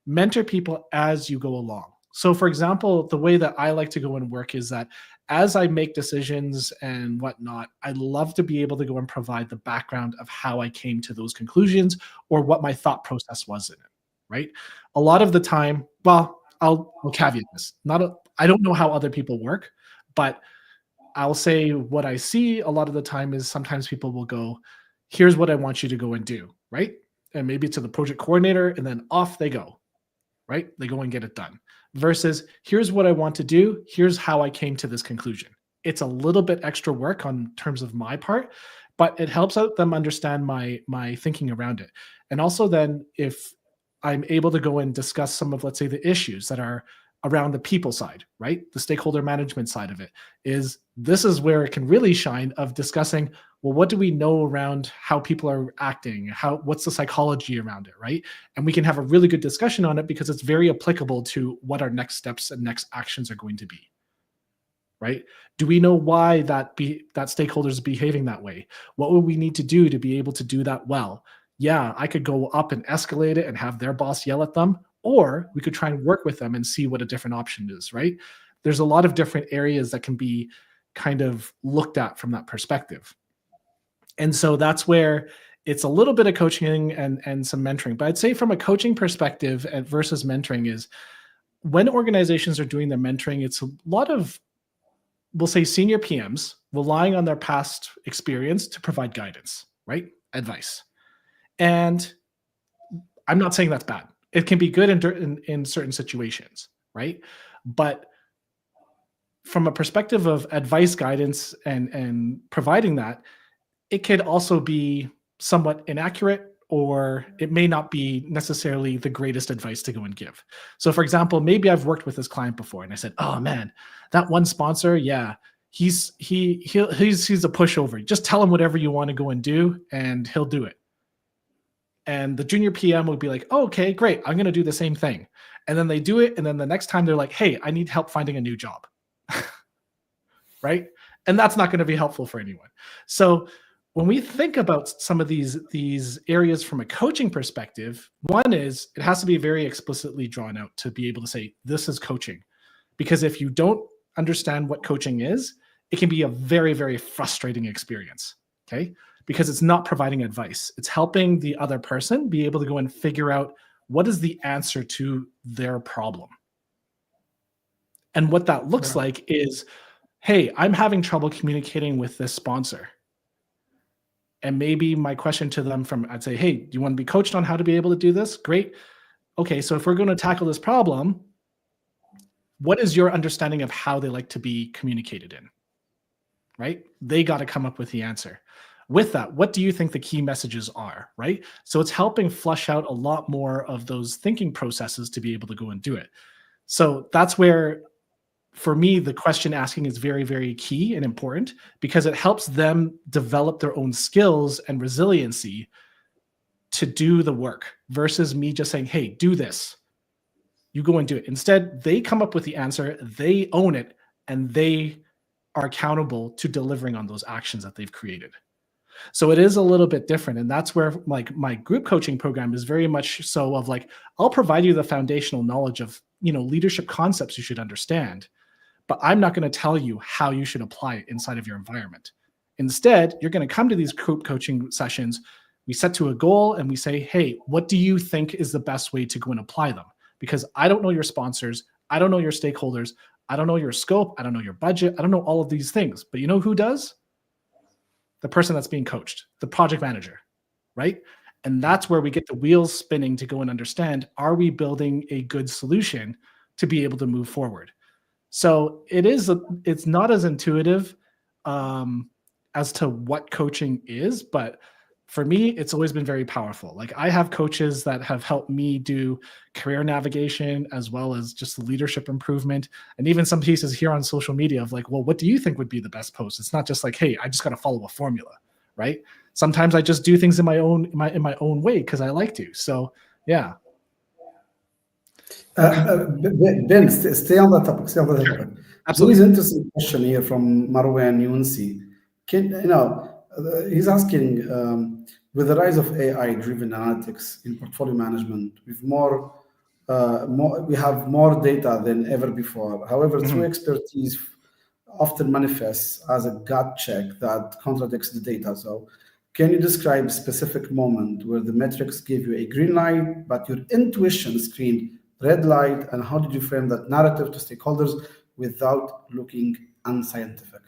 mentor people as you go along. So for example, the way that I like to go and work is that as I make decisions and whatnot, I love to be able to go and provide the background of how I came to those conclusions or what my thought process was in it, right? A lot of the time, well, I'll caveat this. I don't know how other people work, but I'll say what I see a lot of the time is sometimes people will go, here's what I want you to go and do, right? And maybe to the project coordinator, and then off they go, right? They go and get it done. Versus, here's what I want to do. Here's how I came to this conclusion. It's a little bit extra work on terms of my part, but it helps out them understand my thinking around it. And also then if I'm able to go and discuss some of, let's say, the issues that are around the people side, right? The stakeholder management side of it this is where it can really shine, of discussing, well, what do we know around how people are acting? What's the psychology around it, right? And we can have a really good discussion on it because it's very applicable to what our next steps and next actions are going to be, right? Do we know why that stakeholder is behaving that way? What would we need to do to be able to do that well? Yeah, I could go up and escalate it and have their boss yell at them, or we could try and work with them and see what a different option is, right? There's a lot of different areas that can be kind of looked at from that perspective. And so that's where it's a little bit of coaching and some mentoring. But I'd say from a coaching perspective versus mentoring is, when organizations are doing their mentoring, it's a lot of, we'll say, senior PMs relying on their past experience to provide guidance, right? Advice. And I'm not saying that's bad. It can be good in certain situations, right? But from a perspective of advice, guidance, and providing that, it could also be somewhat inaccurate, or it may not be necessarily the greatest advice to go and give. So for example, maybe I've worked with this client before and I said, oh man, that one sponsor, yeah, he's a pushover. Just tell him whatever you want to go and do and he'll do it. And the junior PM would be like, oh, okay, great, I'm going to do the same thing. And then they do it. And then the next time they're like, hey, I need help finding a new job. Right? And that's not going to be helpful for anyone. So when we think about some of these areas from a coaching perspective, one is it has to be very explicitly drawn out to be able to say, this is coaching. Because if you don't understand what coaching is, it can be a very, very frustrating experience. Okay. Because it's not providing advice. It's helping the other person be able to go and figure out what is the answer to their problem. And what that looks like is, hey, I'm having trouble communicating with this sponsor. And maybe my question to them I'd say, hey, do you want to be coached on how to be able to do this? Great. Okay, so if we're going to tackle this problem, what is your understanding of how they like to be communicated in? Right? They got to come up with the answer. With that, what do you think the key messages are, right? So it's helping flush out a lot more of those thinking processes to be able to go and do it. So that's where, for me, the question asking is very, very key and important, because it helps them develop their own skills and resiliency to do the work versus me just saying, hey, do this. You go and do it. Instead, they come up with the answer, they own it, and they are accountable to delivering on those actions that they've created. So it is a little bit different. And that's where like my group coaching program is very much so of like, I'll provide you the foundational knowledge of, leadership concepts you should understand, but I'm not going to tell you how you should apply it inside of your environment. Instead, you're going to come to these group coaching sessions. We set to a goal and we say, hey, what do you think is the best way to go and apply them? Because I don't know your sponsors. I don't know your stakeholders. I don't know your scope. I don't know your budget. I don't know all of these things, but you know who does? The person that's being coached, the project manager, right? And that's where we get the wheels spinning to go and understand, are we building a good solution to be able to move forward? So it's not as intuitive as to what coaching is, but for me, it's always been very powerful. Like I have coaches that have helped me do career navigation as well as just leadership improvement. And even some pieces here on social media of like, well, what do you think would be the best post? It's not just like, hey, I just got to follow a formula, right? Sometimes I just do things in my own way because I like to. So yeah. Ben, stay on that topic. Stay on that topic. Absolutely. There is an interesting question here from Marwan Younsi. He's asking, with the rise of AI-driven analytics in portfolio management, we have more data than ever before. However, true expertise often manifests as a gut check that contradicts the data. So, can you describe a specific moment where the metrics gave you a green light, but your intuition screamed red light, and how did you frame that narrative to stakeholders without looking unscientific?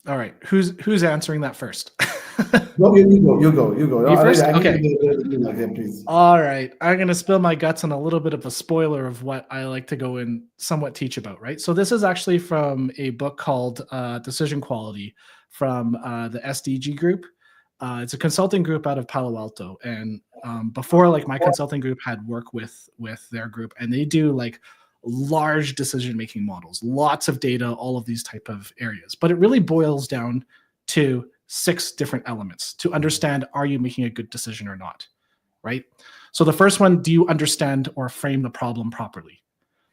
All right. Who's answering that first? No, you go. You first? Okay. Please. All right. I'm going to spill my guts on a little bit of a spoiler of what I like to go and somewhat teach about, right? So this is actually from a book called Decision Quality from the SDG Group. It's a consulting group out of Palo Alto. And before, like my consulting group had work with their group, and they do like large decision-making models, lots of data, all of these type of areas. But it really boils down to 6 different elements to understand, are you making a good decision or not, right? So the first one, do you understand or frame the problem properly?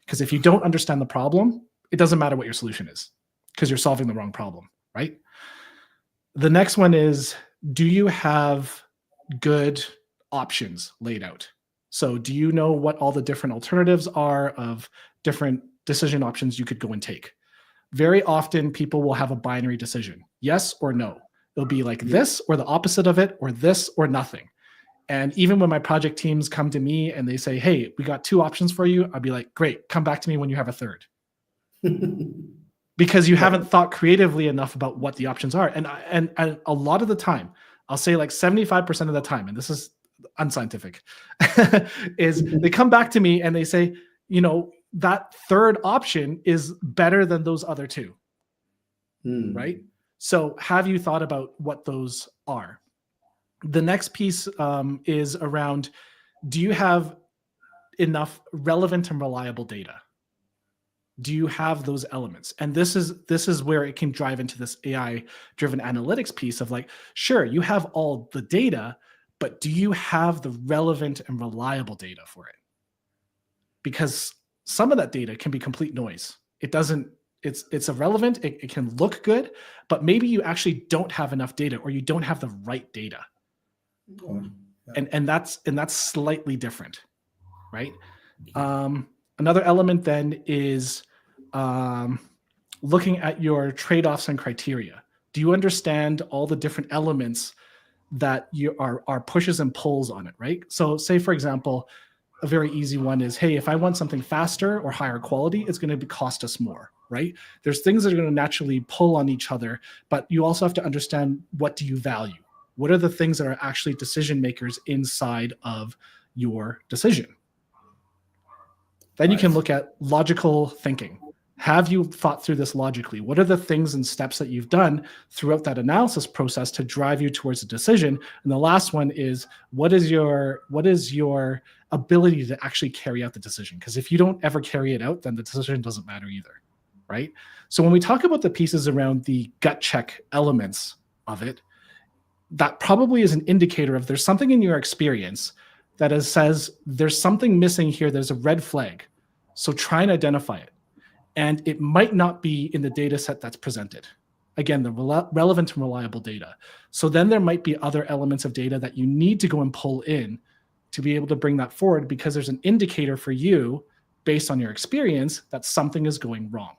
Because if you don't understand the problem, it doesn't matter what your solution is because you're solving the wrong problem, right? The next one is, do you have good options laid out? So do you know what all the different alternatives are of different decision options you could go and take? Very often people will have a binary decision, yes or no. It'll be like this or the opposite of it, or this or nothing. And even when my project teams come to me and they say, hey, we got 2 options for you, I'll be like, great, come back to me when you have a third. Because you haven't thought creatively enough about what the options are. And a lot of the time, I'll say like 75% of the time, and this is unscientific, is they come back to me and they say, that third option is better than those other 2, right? So have you thought about what those are? The next piece is around, do you have enough relevant and reliable data? Do you have those elements? And this is where it can drive into this AI-driven analytics piece of like, sure, you have all the data, but do you have the relevant and reliable data for it? Because some of that data can be complete noise. It's irrelevant. It can look good, but maybe you actually don't have enough data, or you don't have the right data. And that's slightly different, right? Another element then is looking at your trade-offs and criteria. Do you understand all the different elements that are pushes and pulls on it, right? So say, for example, a very easy one is, hey, if I want something faster or higher quality, it's going to cost us more, right? There's things that are going to naturally pull on each other, but you also have to understand, what do you value? What are the things that are actually decision makers inside of your decision? Then you can look at logical thinking. Have you thought through this logically? What are the things and steps that you've done throughout that analysis process to drive you towards a decision? And the last one is, what is your ability to actually carry out the decision? Because if you don't ever carry it out, then the decision doesn't matter either, right? So when we talk about the pieces around the gut check elements of it, that probably is an indicator of there's something in your experience that says there's something missing here. There's a red flag. So try and identify it. And it might not be in the data set that's presented. Again, the relevant and reliable data. So then there might be other elements of data that you need to go and pull in to be able to bring that forward, because there's an indicator for you based on your experience that something is going wrong.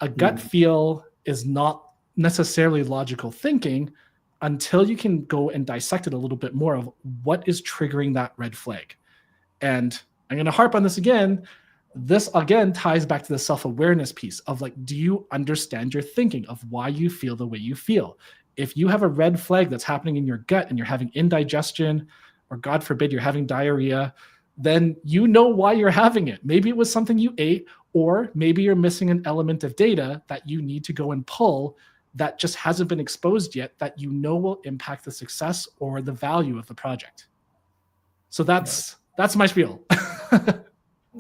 A gut feel is not necessarily logical thinking until you can go and dissect it a little bit more of what is triggering that red flag. And I'm going to harp on this again. This again ties back to the self-awareness piece of, like, do you understand your thinking of why you feel the way you feel? If you have a red flag that's happening in your gut and you're having indigestion, or God forbid, you're having diarrhea, then you know why you're having it. Maybe it was something you ate, or maybe you're missing an element of data that you need to go and pull that just hasn't been exposed yet, that you know will impact the success or the value of the project. So that's my spiel.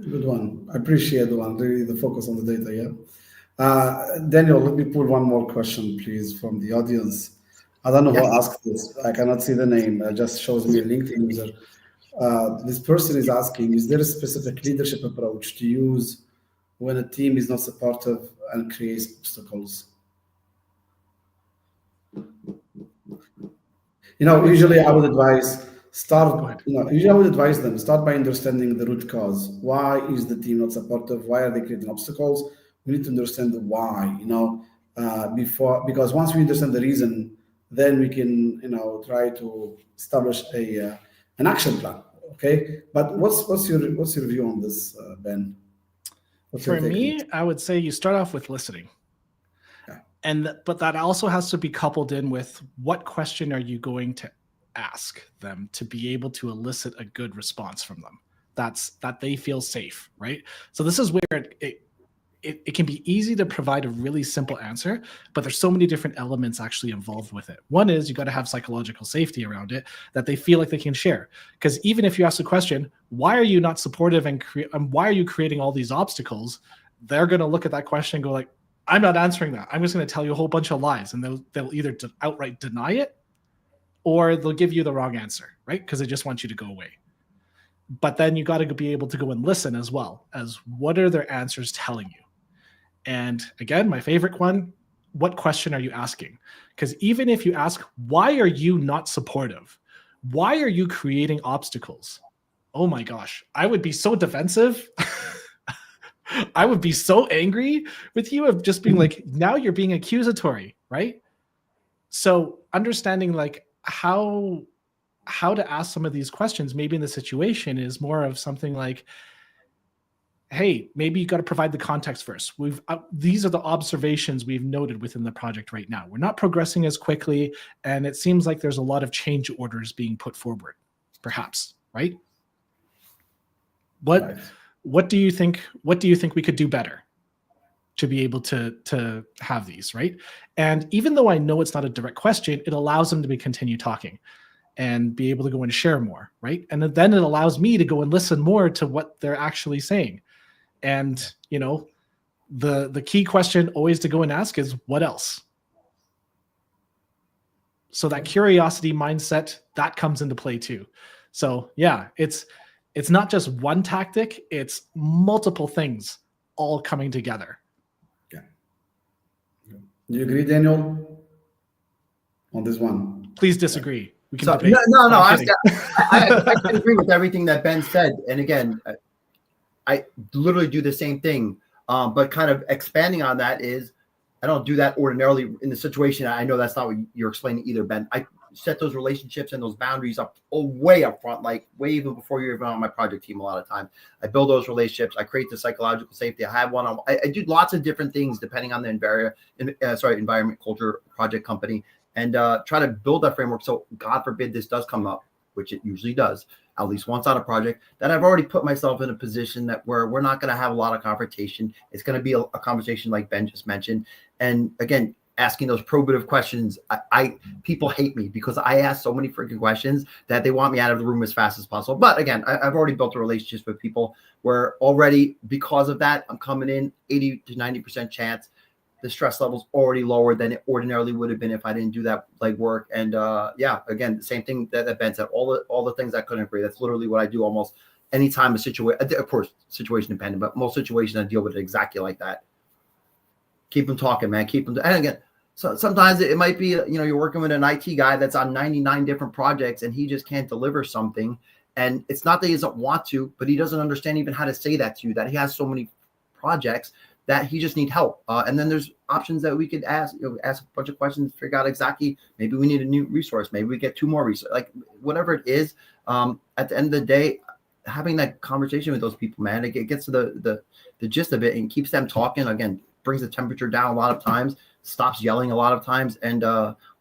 Good one. I appreciate the one, really, the focus on the data, yeah. Daniel, let me pull one more question, please, from the audience. I don't know who asked this. I cannot see the name. It just shows me a LinkedIn user. This person is asking, is there a specific leadership approach to use when a team is not supportive and creates obstacles? Usually I would advise them, start by understanding the root cause. Why is the team not supportive? Why are they creating obstacles? We need to understand the why, because once we understand the reason, then we can, try to establish an action plan. Okay. But what's your view on this, Ben? For me, I would say you start off with listening. But that also has to be coupled in with, what question are you going to ask them to be able to elicit a good response from them that they feel safe, right? So this is where it can be easy to provide a really simple answer, but there's so many different elements actually involved with it. One is you got to have psychological safety around it, that they feel like they can share. Because even if you ask the question, why are you not supportive and why are you creating all these obstacles? They're going to look at that question and go like, I'm not answering that. I'm just going to tell you a whole bunch of lies, and they'll either outright deny it, or they'll give you the wrong answer, right? Because they just want you to go away. But then you got to be able to go and listen as well, as what are their answers telling you? And again, my favorite one, what question are you asking? Because even if you ask, why are you not supportive? Why are you creating obstacles? Oh my gosh, I would be so defensive. I would be so angry with you of just being like, now you're being accusatory, right? So understanding like how to ask some of these questions, maybe in the situation, is more of something like, hey, maybe you got to provide the context first. These are the observations we've noted within the project right now. We're not progressing as quickly, and it seems like there's a lot of change orders being put forward, perhaps, right? What do you think we could do better to be able to have these, right? And even though I know it's not a direct question, it allows them to continue talking and be able to go and share more, right? And then it allows me to go and listen more to what they're actually saying. And, the key question always to go and ask is, what else? So that curiosity mindset, that comes into play too. So yeah, it's not just one tactic, it's multiple things all coming together. Yeah. Do you agree, Daniel, on this one? Please disagree. We can debate. No. I can agree with everything that Ben said. And again, I literally do the same thing. But kind of expanding on that is, I don't do that ordinarily in the situation. I know that's not what you're explaining either, Ben. I set those relationships and those boundaries up way up front, like way even before you're even on my project team. A lot of times I build those relationships. I create the psychological safety. I have one. I do lots of different things depending on the environment, culture, project, company, and try to build that framework. So God forbid this does come up, which it usually does, at least once on a project, that I've already put myself in a position that where we're not going to have a lot of confrontation. It's going to be a conversation like Ben just mentioned. And again, asking those probative questions. People hate me because I ask so many freaking questions that they want me out of the room as fast as possible. But again, I've already built a relationships with people where already, because of that, I'm coming in 80 to 90% chance. The stress level's already lower than it ordinarily would have been if I didn't do that legwork. And again, the same thing that Ben said, all the things I couldn't agree. That's literally what I do almost anytime a situation, of course, situation dependent, but most situations I deal with it exactly like that. Keep them talking, man. Keep them. And again, so sometimes it might be, you're working with an IT guy that's on 99 different projects and he just can't deliver something. And it's not that he doesn't want to, but he doesn't understand even how to say that to you, that he has so many projects that he just need help. And then there's options that we could ask a bunch of questions, figure out exactly, maybe we need a new resource. Maybe we get 2 more resources, like whatever it is. At the end of the day, having that conversation with those people, man, it gets to the gist of it and keeps them talking. Again, brings the temperature down a lot of times, stops yelling a lot of times, and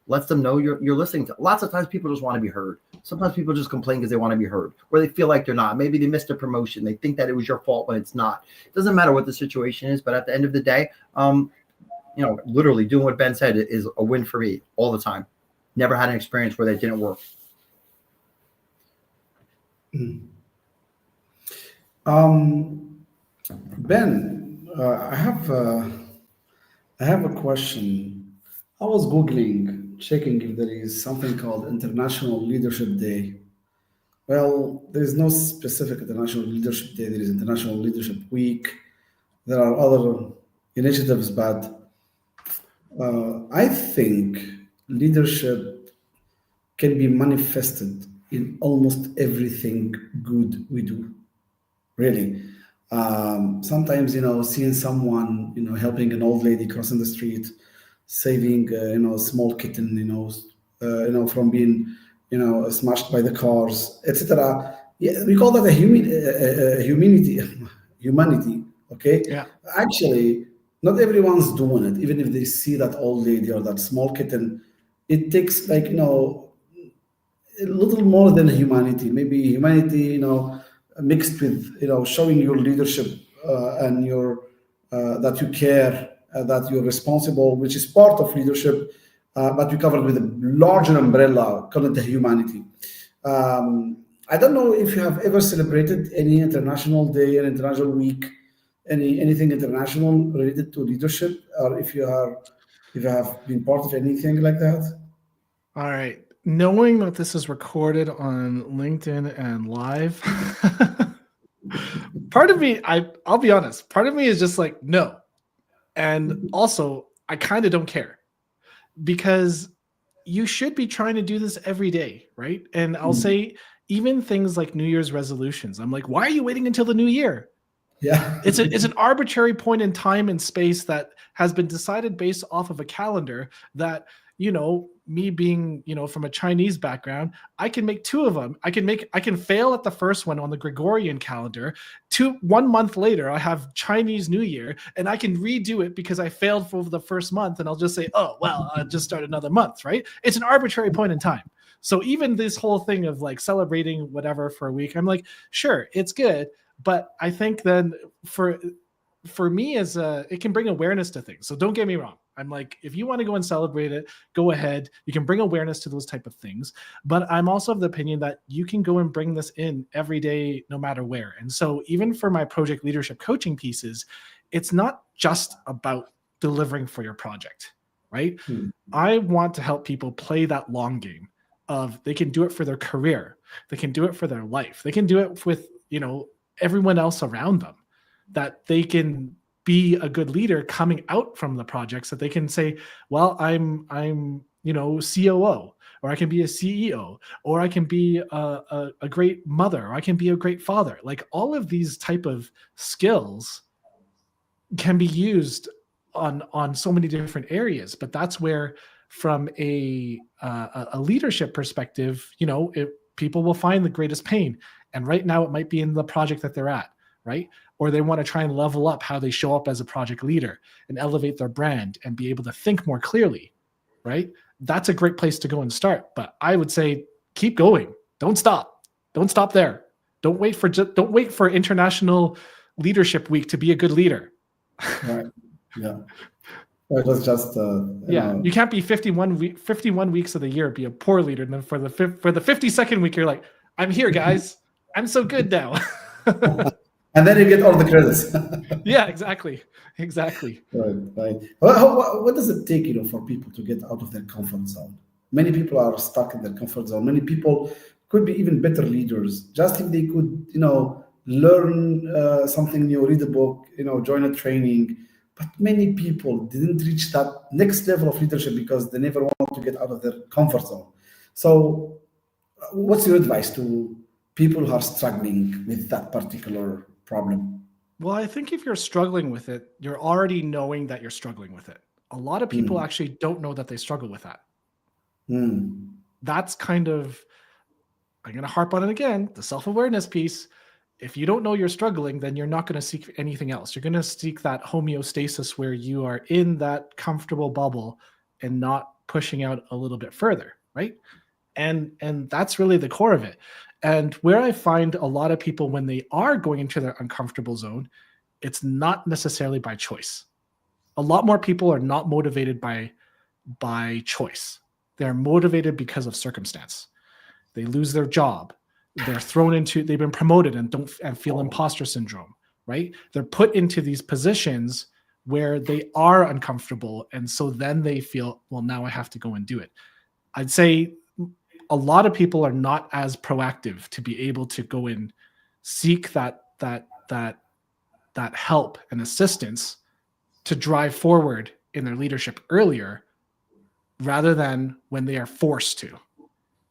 lets them know you're listening to. Lots of times people just want to be heard. Sometimes people just complain because they want to be heard, or they feel like they're not. Maybe they missed a promotion. They think that it was your fault when it's not. It doesn't matter what the situation is, but at the end of the day, literally doing what Ben said is a win for me all the time. Never had an experience where that didn't work. Ben, I have a question. I was Googling, checking if there is something called International Leadership Day. Well, there is no specific International Leadership Day. There is International Leadership Week. There are other initiatives, but I think leadership can be manifested in almost everything good we do. Really. Sometimes, seeing someone, helping an old lady crossing the street, saving, a small kitten, from being, smashed by the cars, etc. Yeah, we call that a humanity. Okay. Yeah. Actually, not everyone's doing it. Even if they see that old lady or that small kitten, it takes a little more than humanity. Maybe humanity, mixed with showing your leadership and your that you care, that you're responsible, which is part of leadership, but we covered with a larger umbrella called the humanity. I don't know if you have ever celebrated any international day, an international week, anything international related to leadership, or if you have been part of anything like that. All right. Knowing that this is recorded on LinkedIn and live, part of me, I'll be honest, part of me is just like, no. And also, I kind of don't care, because you should be trying to do this every day, right? And I'll say even things like New Year's resolutions. I'm like, why are you waiting until the new year? Yeah. It's an arbitrary point in time and space that has been decided based off of a calendar that, me being, from a Chinese background, I can make 2 of them. I can fail at the first one on the Gregorian calendar. 1 month later, I have Chinese New Year, and I can redo it because I failed for the first month, and I'll just say, oh, well, I'll just start another month, right? It's an arbitrary point in time. So even this whole thing of like celebrating whatever for a week, I'm like, sure, it's good. But I think then for me it can bring awareness to things. So don't get me wrong. I'm like, if you want to go and celebrate it, go ahead. You can bring awareness to those type of things. But I'm also of the opinion that you can go and bring this in every day, no matter where. And so even for my project leadership coaching pieces, it's not just about delivering for your project, right? I want to help people play that long game of they can do it for their career. They can do it for their life. They can do it with, everyone else around them, that they can be a good leader coming out from the projects, that they can say, well, I'm COO, or I can be a CEO, or I can be a great mother, or I can be a great father. Like all of these type of skills can be used on so many different areas. But that's where, from a leadership perspective, people will find the greatest pain. And right now it might be in the project that they're at, right? Or they want to try and level up how they show up as a project leader and elevate their brand and be able to think more clearly, right? That's a great place to go and start. But I would say keep going. Don't stop. Don't stop there. Don't wait for International Leadership Week to be a good leader. Right. Yeah. It was just you can't be 51 weeks of the year be a poor leader, and then for the 52nd week you're like, I'm here, guys. I'm so good now. And then you get all the credits. Yeah, exactly. Right. What does it take, for people to get out of their comfort zone? Many people are stuck in their comfort zone. Many people could be even better leaders just if they could, learn something new, read a book, join a training. But many people didn't reach that next level of leadership because they never want to get out of their comfort zone. So what's your advice to people who are struggling with that particular problem? Well, I think if you're struggling with it, you're already knowing that you're struggling with it. A lot of people actually don't know that they struggle with that. That's kind of, I'm going to harp on it again, the self-awareness piece. If you don't know you're struggling, then you're not going to seek anything else. You're going to seek that homeostasis where you are in that comfortable bubble and not pushing out a little bit further, right? And that's really the core of it. And where I find a lot of people when they are going into their uncomfortable zone, it's not necessarily by choice. A lot more people are not motivated by choice. They're motivated because of circumstance. They lose their job. They've been promoted and feel imposter syndrome, right? They're put into these positions where they are uncomfortable. And so then they feel, well, now I have to go and do it. I'd say a lot of people are not as proactive to be able to go and seek that help and assistance to drive forward in their leadership earlier, rather than when they are forced to.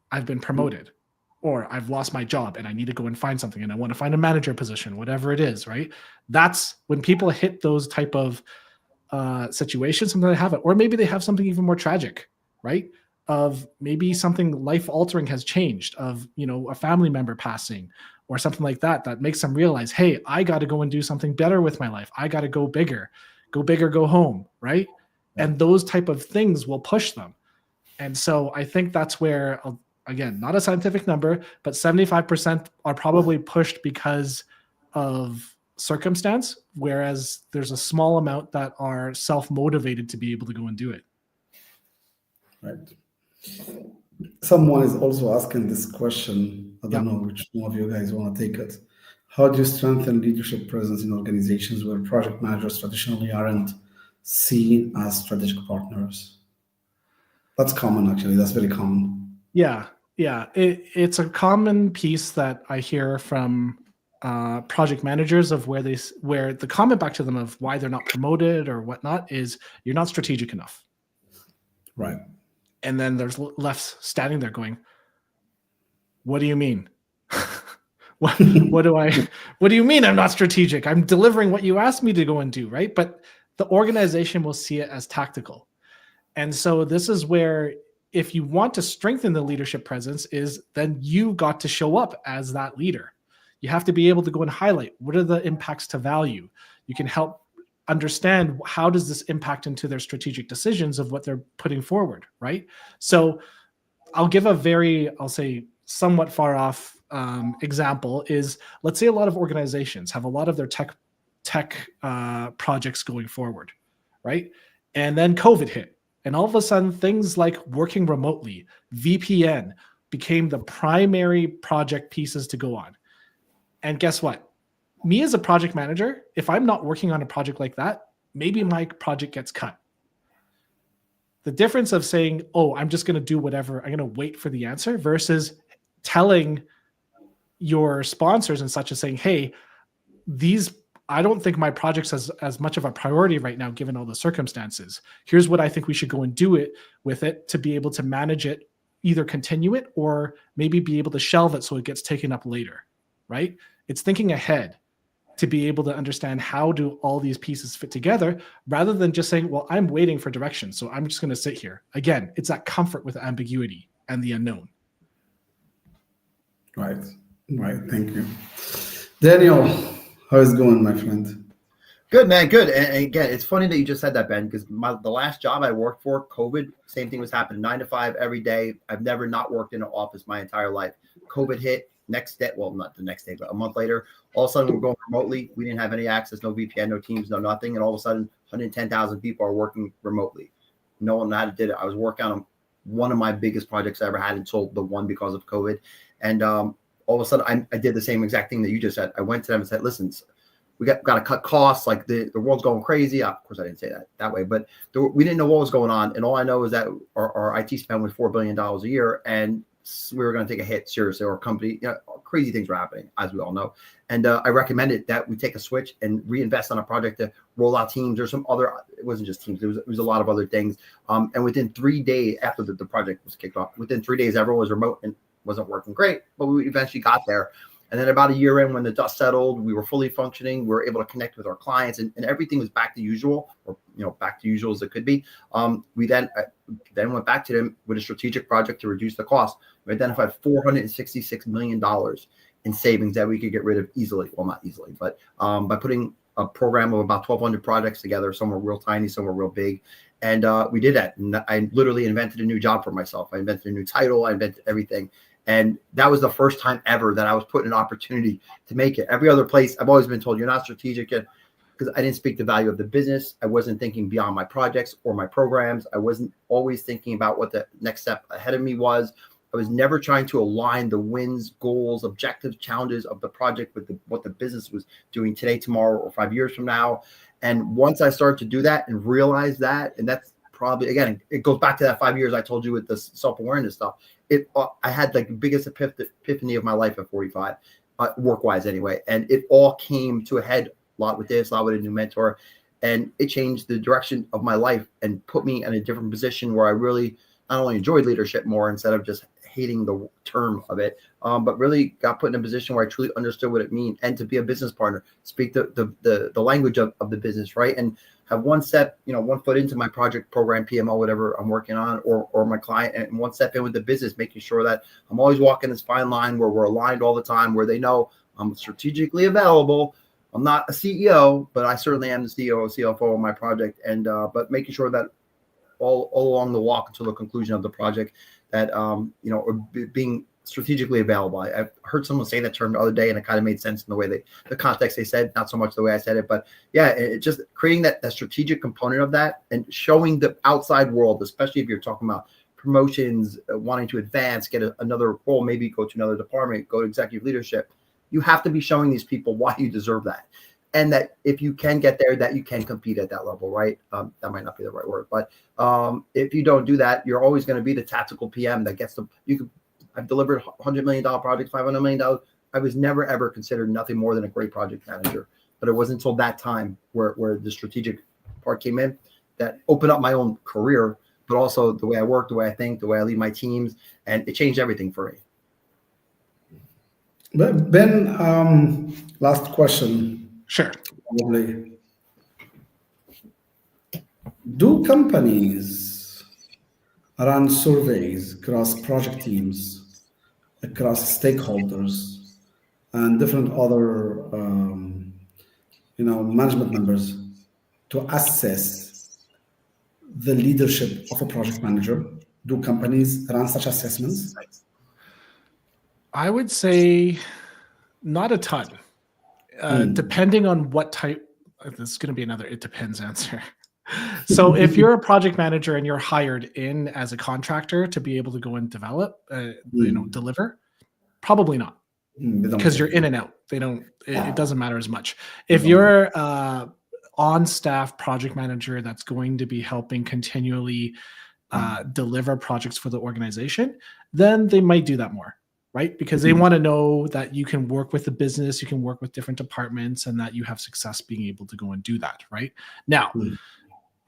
I've been promoted, or I've lost my job and I need to go and find something and I want to find a manager position, whatever it is, right? That's when people hit those type of situations, sometimes they have it. Or maybe they have something even more tragic, right? Of maybe something life-altering has changed, of, a family member passing or something like that, that makes them realize, hey, I got to go and do something better with my life. I got to go bigger, go home, right? And those type of things will push them. And so I think that's where, again, not a scientific number, but 75% are probably pushed because of circumstance, whereas there's a small amount that are self-motivated to be able to go and do it. Right. Someone is also asking this question. I don't know which one of you guys want to take it. How do you strengthen leadership presence in organizations where project managers traditionally aren't seen as strategic partners? That's common, actually. That's very common. Yeah. It's a common piece that I hear from project managers of where the comment back to them of why they're not promoted or whatnot is, you're not strategic enough. Right. And then there's left standing there going, what do you mean? what do you mean I'm not strategic? I'm delivering what you asked me to go and do, right? But the organization will see it as tactical. And so this is where, if you want to strengthen the leadership presence, is then you got to show up as that leader. You have to be able to go and highlight what are the impacts to value. You can help understand how does this impact into their strategic decisions of what they're putting forward, right? So I'll give I'll say somewhat far off example is, let's say a lot of organizations have a lot of their tech projects going forward, right? And then COVID hit. And all of a sudden, things like working remotely, VPN, became the primary project pieces to go on. And guess what? Me as a project manager, if I'm not working on a project like that, maybe my project gets cut. The difference of saying, oh, I'm just going to do whatever, I'm going to wait for the answer, versus telling your sponsors and such as saying, hey, I don't think my project's as much of a priority right now, given all the circumstances. Here's what I think we should go and do it with it to be able to manage it either continue it or maybe be able to shelve it so it gets taken up later, right? It's thinking ahead to be able to understand how do all these pieces fit together rather than just saying, well, I'm waiting for direction, so I'm just going to sit here. Again, it's that comfort with ambiguity and the unknown. Right. Thank you. Daniel, how is it going, my friend? Good, man. Good. And again, it's funny that you just said that, Ben, because the last job I worked for, COVID, same thing was happening, 9 to 5 every day. I've never not worked in an office my entire life. COVID hit. Next day, well, not the next day, but a month later, all of a sudden we're going remotely. We didn't have any access, no VPN, no Teams, no nothing. And all of a sudden, 110,000 people are working remotely. No one had to did it. I was working on one of my biggest projects I ever had until the one because of COVID. And all of a sudden, I did the same exact thing that you just said. I went to them and said, listen, we got to cut costs. Like the world's going crazy. Of course, I didn't say that way, but we didn't know what was going on. And all I know is that our IT spend was $4 billion a year. And we were going to take a hit seriously. Our company, crazy things were happening, as we all know. And I recommended that we take a switch and reinvest on a project to roll out Teams or some other. It wasn't just Teams. It was a lot of other things. And within 3 days after the project was kicked off, within 3 days, everyone was remote and wasn't working great. But we eventually got there. And then about a year in, when the dust settled, we were fully functioning. We were able to connect with our clients, and everything was back to usual, or back to usual as it could be. We then went back to them with a strategic project to reduce the cost. We identified $466 million in savings that we could get rid of easily. Well, not easily, but by putting a program of about 1,200 projects together. Some were real tiny, some were real big. And we did that. And I literally invented a new job for myself. I invented a new title. I invented everything. And that was the first time ever that I was put in an opportunity to make it. Every other place, I've always been told, you're not strategic yet, because I didn't speak the value of the business. I wasn't thinking beyond my projects or my programs. I wasn't always thinking about what the next step ahead of me was. I was never trying to align the wins, goals, objectives, challenges of the project with what the business was doing today, tomorrow, or 5 years from now. And once I started to do that and realize that, and that's probably, again, it goes back to that 5 years I told you with the self-awareness stuff. I had like the biggest epiphany of my life at 45, work-wise anyway. And it all came to a head a lot with this, a lot with a new mentor. And it changed the direction of my life and put me in a different position where I really not only enjoyed leadership more instead of just hating the term of it, but really got put in a position where I truly understood what it means, and to be a business partner, speak the language of the business, right? And have one step, 1 foot into my project, program, PMO, whatever I'm working on, or my client, and 1 step in with the business, making sure that I'm always walking this fine line where we're aligned all the time, where they know I'm strategically available. I'm not a CEO, but I certainly am the CEO or CFO of my project, and but making sure that all along the walk until the conclusion of the project, that being strategically available. I've heard someone say that term the other day, and it kind of made sense in the way the context they said, not so much the way I said it, but yeah, it just creating that strategic component of that and showing the outside world, especially if you're talking about promotions, wanting to advance, get another role, maybe go to another department, go to executive leadership. You have to be showing these people why you deserve that. And that if you can get there, that you can compete at that level, right? That might not be the right word, but if you don't do that, you're always going to be the tactical PM that gets I've delivered $100 million projects, $500 million. I was never, ever considered nothing more than a great project manager. But it wasn't until that time where the strategic part came in that opened up my own career, but also the way I work, the way I think, the way I lead my teams. And it changed everything for me. Ben, last question. Sure. Probably. Do companies run surveys across project teams, across stakeholders, and different other management members to assess the leadership of a project manager? Do companies run such assessments? I would say not a ton. Depending on what type, this is going to be another it depends answer. So if you're a project manager and you're hired in as a contractor to be able to go and develop, deliver, probably not, because you're in and out. It doesn't matter as much. If you're on staff project manager that's going to be helping continually deliver projects for the organization, then they might do that more. Right? Because they want to know that you can work with the business, you can work with different departments, and that you have success being able to go and do that. Right? Now,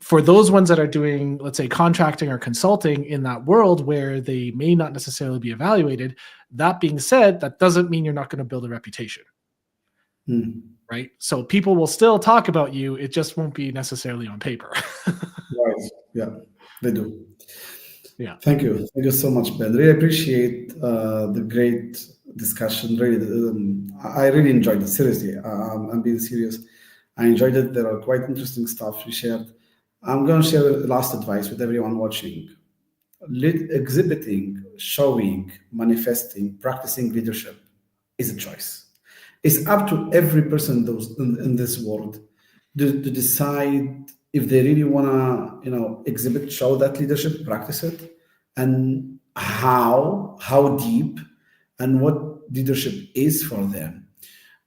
for those ones that are doing, let's say, contracting or consulting in that world where they may not necessarily be evaluated, that being said, that doesn't mean you're not going to build a reputation, right? So people will still talk about you. It just won't be necessarily on paper. Right. Yeah, they do. Yeah. Thank you. Thank you so much, Ben. Really appreciate the great discussion. Really, I really enjoyed it. Seriously, I'm being serious. I enjoyed it. There are quite interesting stuff you shared. I'm going to share last advice with everyone watching. Exhibiting, showing, manifesting, practicing leadership is a choice. It's up to every person in this world to decide if they really want to, exhibit, show that leadership, practice it, and how deep, and what leadership is for them.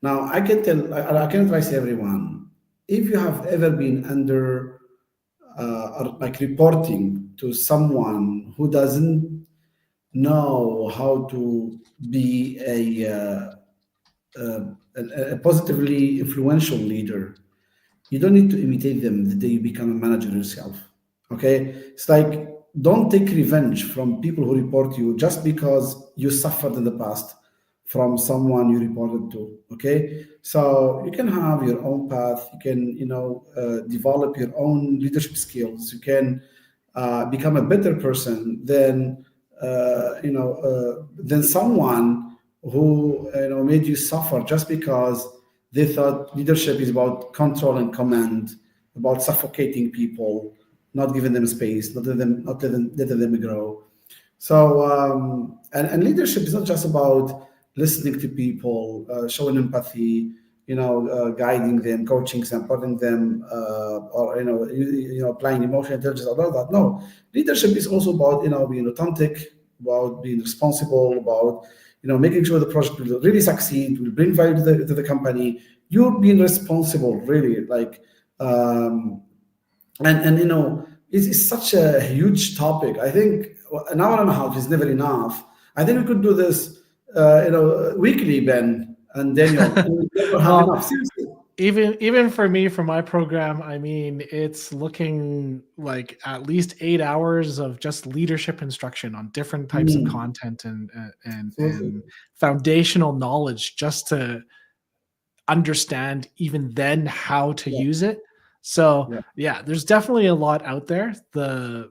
Now, I can advise everyone, if you have ever been under or like reporting to someone who doesn't know how to be a positively influential leader, you don't need to imitate them the day you become a manager yourself. Okay? It's like, don't take revenge from people who report you just because you suffered in the past from someone you reported to. Okay? So you can have your own path. You can, develop your own leadership skills. You can become a better person than someone who made you suffer just because they thought leadership is about control and command, about suffocating people, not giving them space, not letting them grow. So and leadership is not just about listening to people, showing empathy, guiding them, coaching them, supporting them, or applying emotional intelligence, all that. No, leadership is also about being authentic, about being responsible, about making sure the project will really succeed, will bring value to the company. You're being responsible, really, like, and it's such a huge topic. I think an hour and a half is never enough. I think we could do this, weekly, Ben and Daniel. And we never have enough. Seriously. Even for me, for my program, I mean, it's looking like at least 8 hours of just leadership instruction on different types of content and foundational knowledge just to understand even then how to use it. So yeah, there's definitely a lot out there. The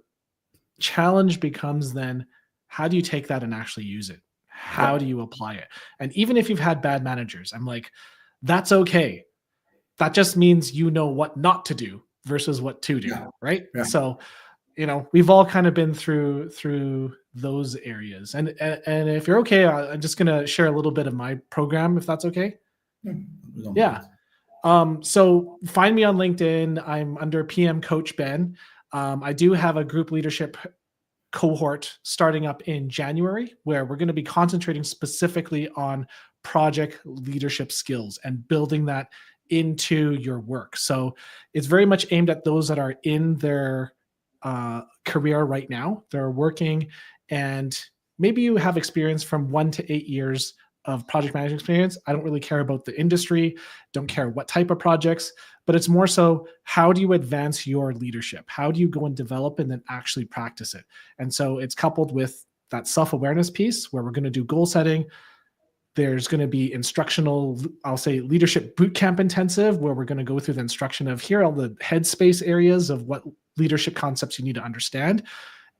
challenge becomes then, how do you take that and actually use it? How do you apply it? And even if you've had bad managers, I'm like, that's okay. That just means you know what not to do versus what to do, right? Yeah. So, we've all kind of been through those areas. And if you're okay, I'm just going to share a little bit of my program, if that's okay. Yeah. So find me on LinkedIn. I'm under PM Coach Ben. I do have a group leadership cohort starting up in January, where we're going to be concentrating specifically on project leadership skills and building that into your work. So it's very much aimed at those that are in their career right now. They're working, and maybe you have experience from 1 to 8 years of project management experience. I don't really care about the industry, don't care what type of projects, but it's more so, how do you advance your leadership? How do you go and develop and then actually practice it? And so it's coupled with that self-awareness piece, where we're going to do goal setting. There's going to be instructional, I'll say, leadership bootcamp intensive, where we're going to go through the instruction of, here are all the headspace areas of what leadership concepts you need to understand.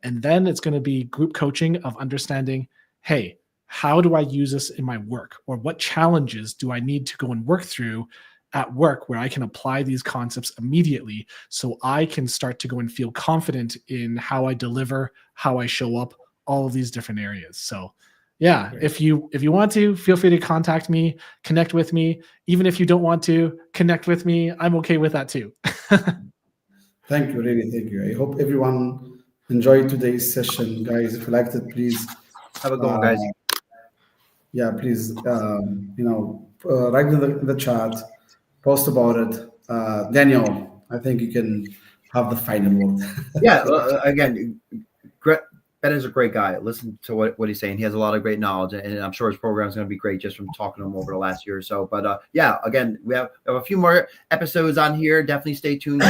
And then it's going to be group coaching of understanding, hey, how do I use this in my work? Or what challenges do I need to go and work through at work where I can apply these concepts immediately, so I can start to go and feel confident in how I deliver, how I show up, all of these different areas. So yeah, if you want to, feel free to contact me, connect with me. Even if you don't want to connect with me, I'm okay with that too. Thank you, really, thank you. I hope everyone enjoyed today's session, guys. If you liked it, please have a good one, guys. Yeah, please, write in the chat, post about it. Daniel, I think you can have the final word. Yeah, again, Ben is a great guy. Listen to what he's saying. He has a lot of great knowledge, and I'm sure his program is going to be great just from talking to him over the last year or so. But yeah, again, we have a few more episodes on here. Definitely stay tuned.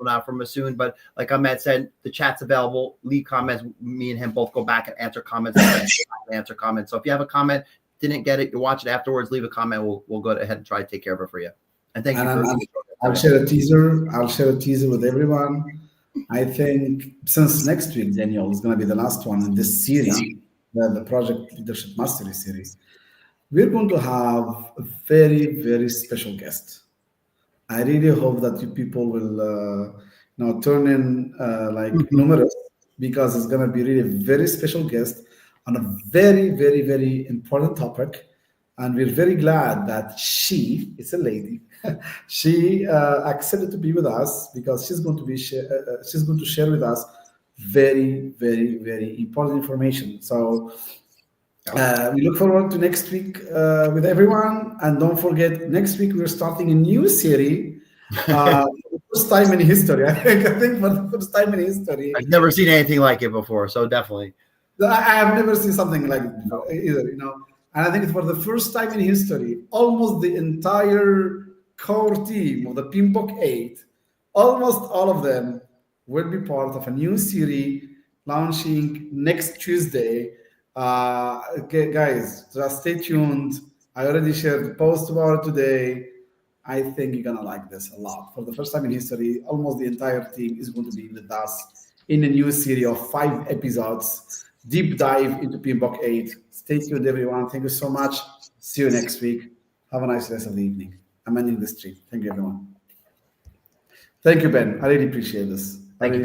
available now from us soon. But like Ahmed said, the chat's available. Leave comments. Me and him both go back and answer comments. Answer comments. So if you have a comment, didn't get it, you watch it afterwards, leave a comment. We'll go ahead and try to take care of it for you. And thank you. I'll share a teaser. I'll share a teaser with everyone. I think since next week, Daniel, is going to be the last one in this series, the Project Leadership Mastery series. We're going to have a very, very special guest. I really hope that you people will turn in numerous, because it's going to be really a very special guest on a very, very, very important topic. And we're very glad that it's a lady, she accepted to be with us, because she's going to share with us very, very, very important information. So we look forward to next week with everyone. And don't forget, next week we're starting a new series. For the first time in history, I think for the first time in history. I've never seen anything like it before, so definitely. I have never seen something like it before either, And I think it's for the first time in history, almost the entire core team of the PMBOK 8, almost all of them will be part of a new series launching next Tuesday. Okay, guys, just stay tuned. I already shared the post about it today. I think you're going to like this a lot. For the first time in history, almost the entire team is going to be with us in a new series of 5 episodes, deep dive into PMBOK 8. Stay tuned, everyone. Thank you so much. See you next week. Have a nice rest of the evening. I'm ending the stream. Thank you, everyone. Thank you, Ben. I really appreciate this. Thank you.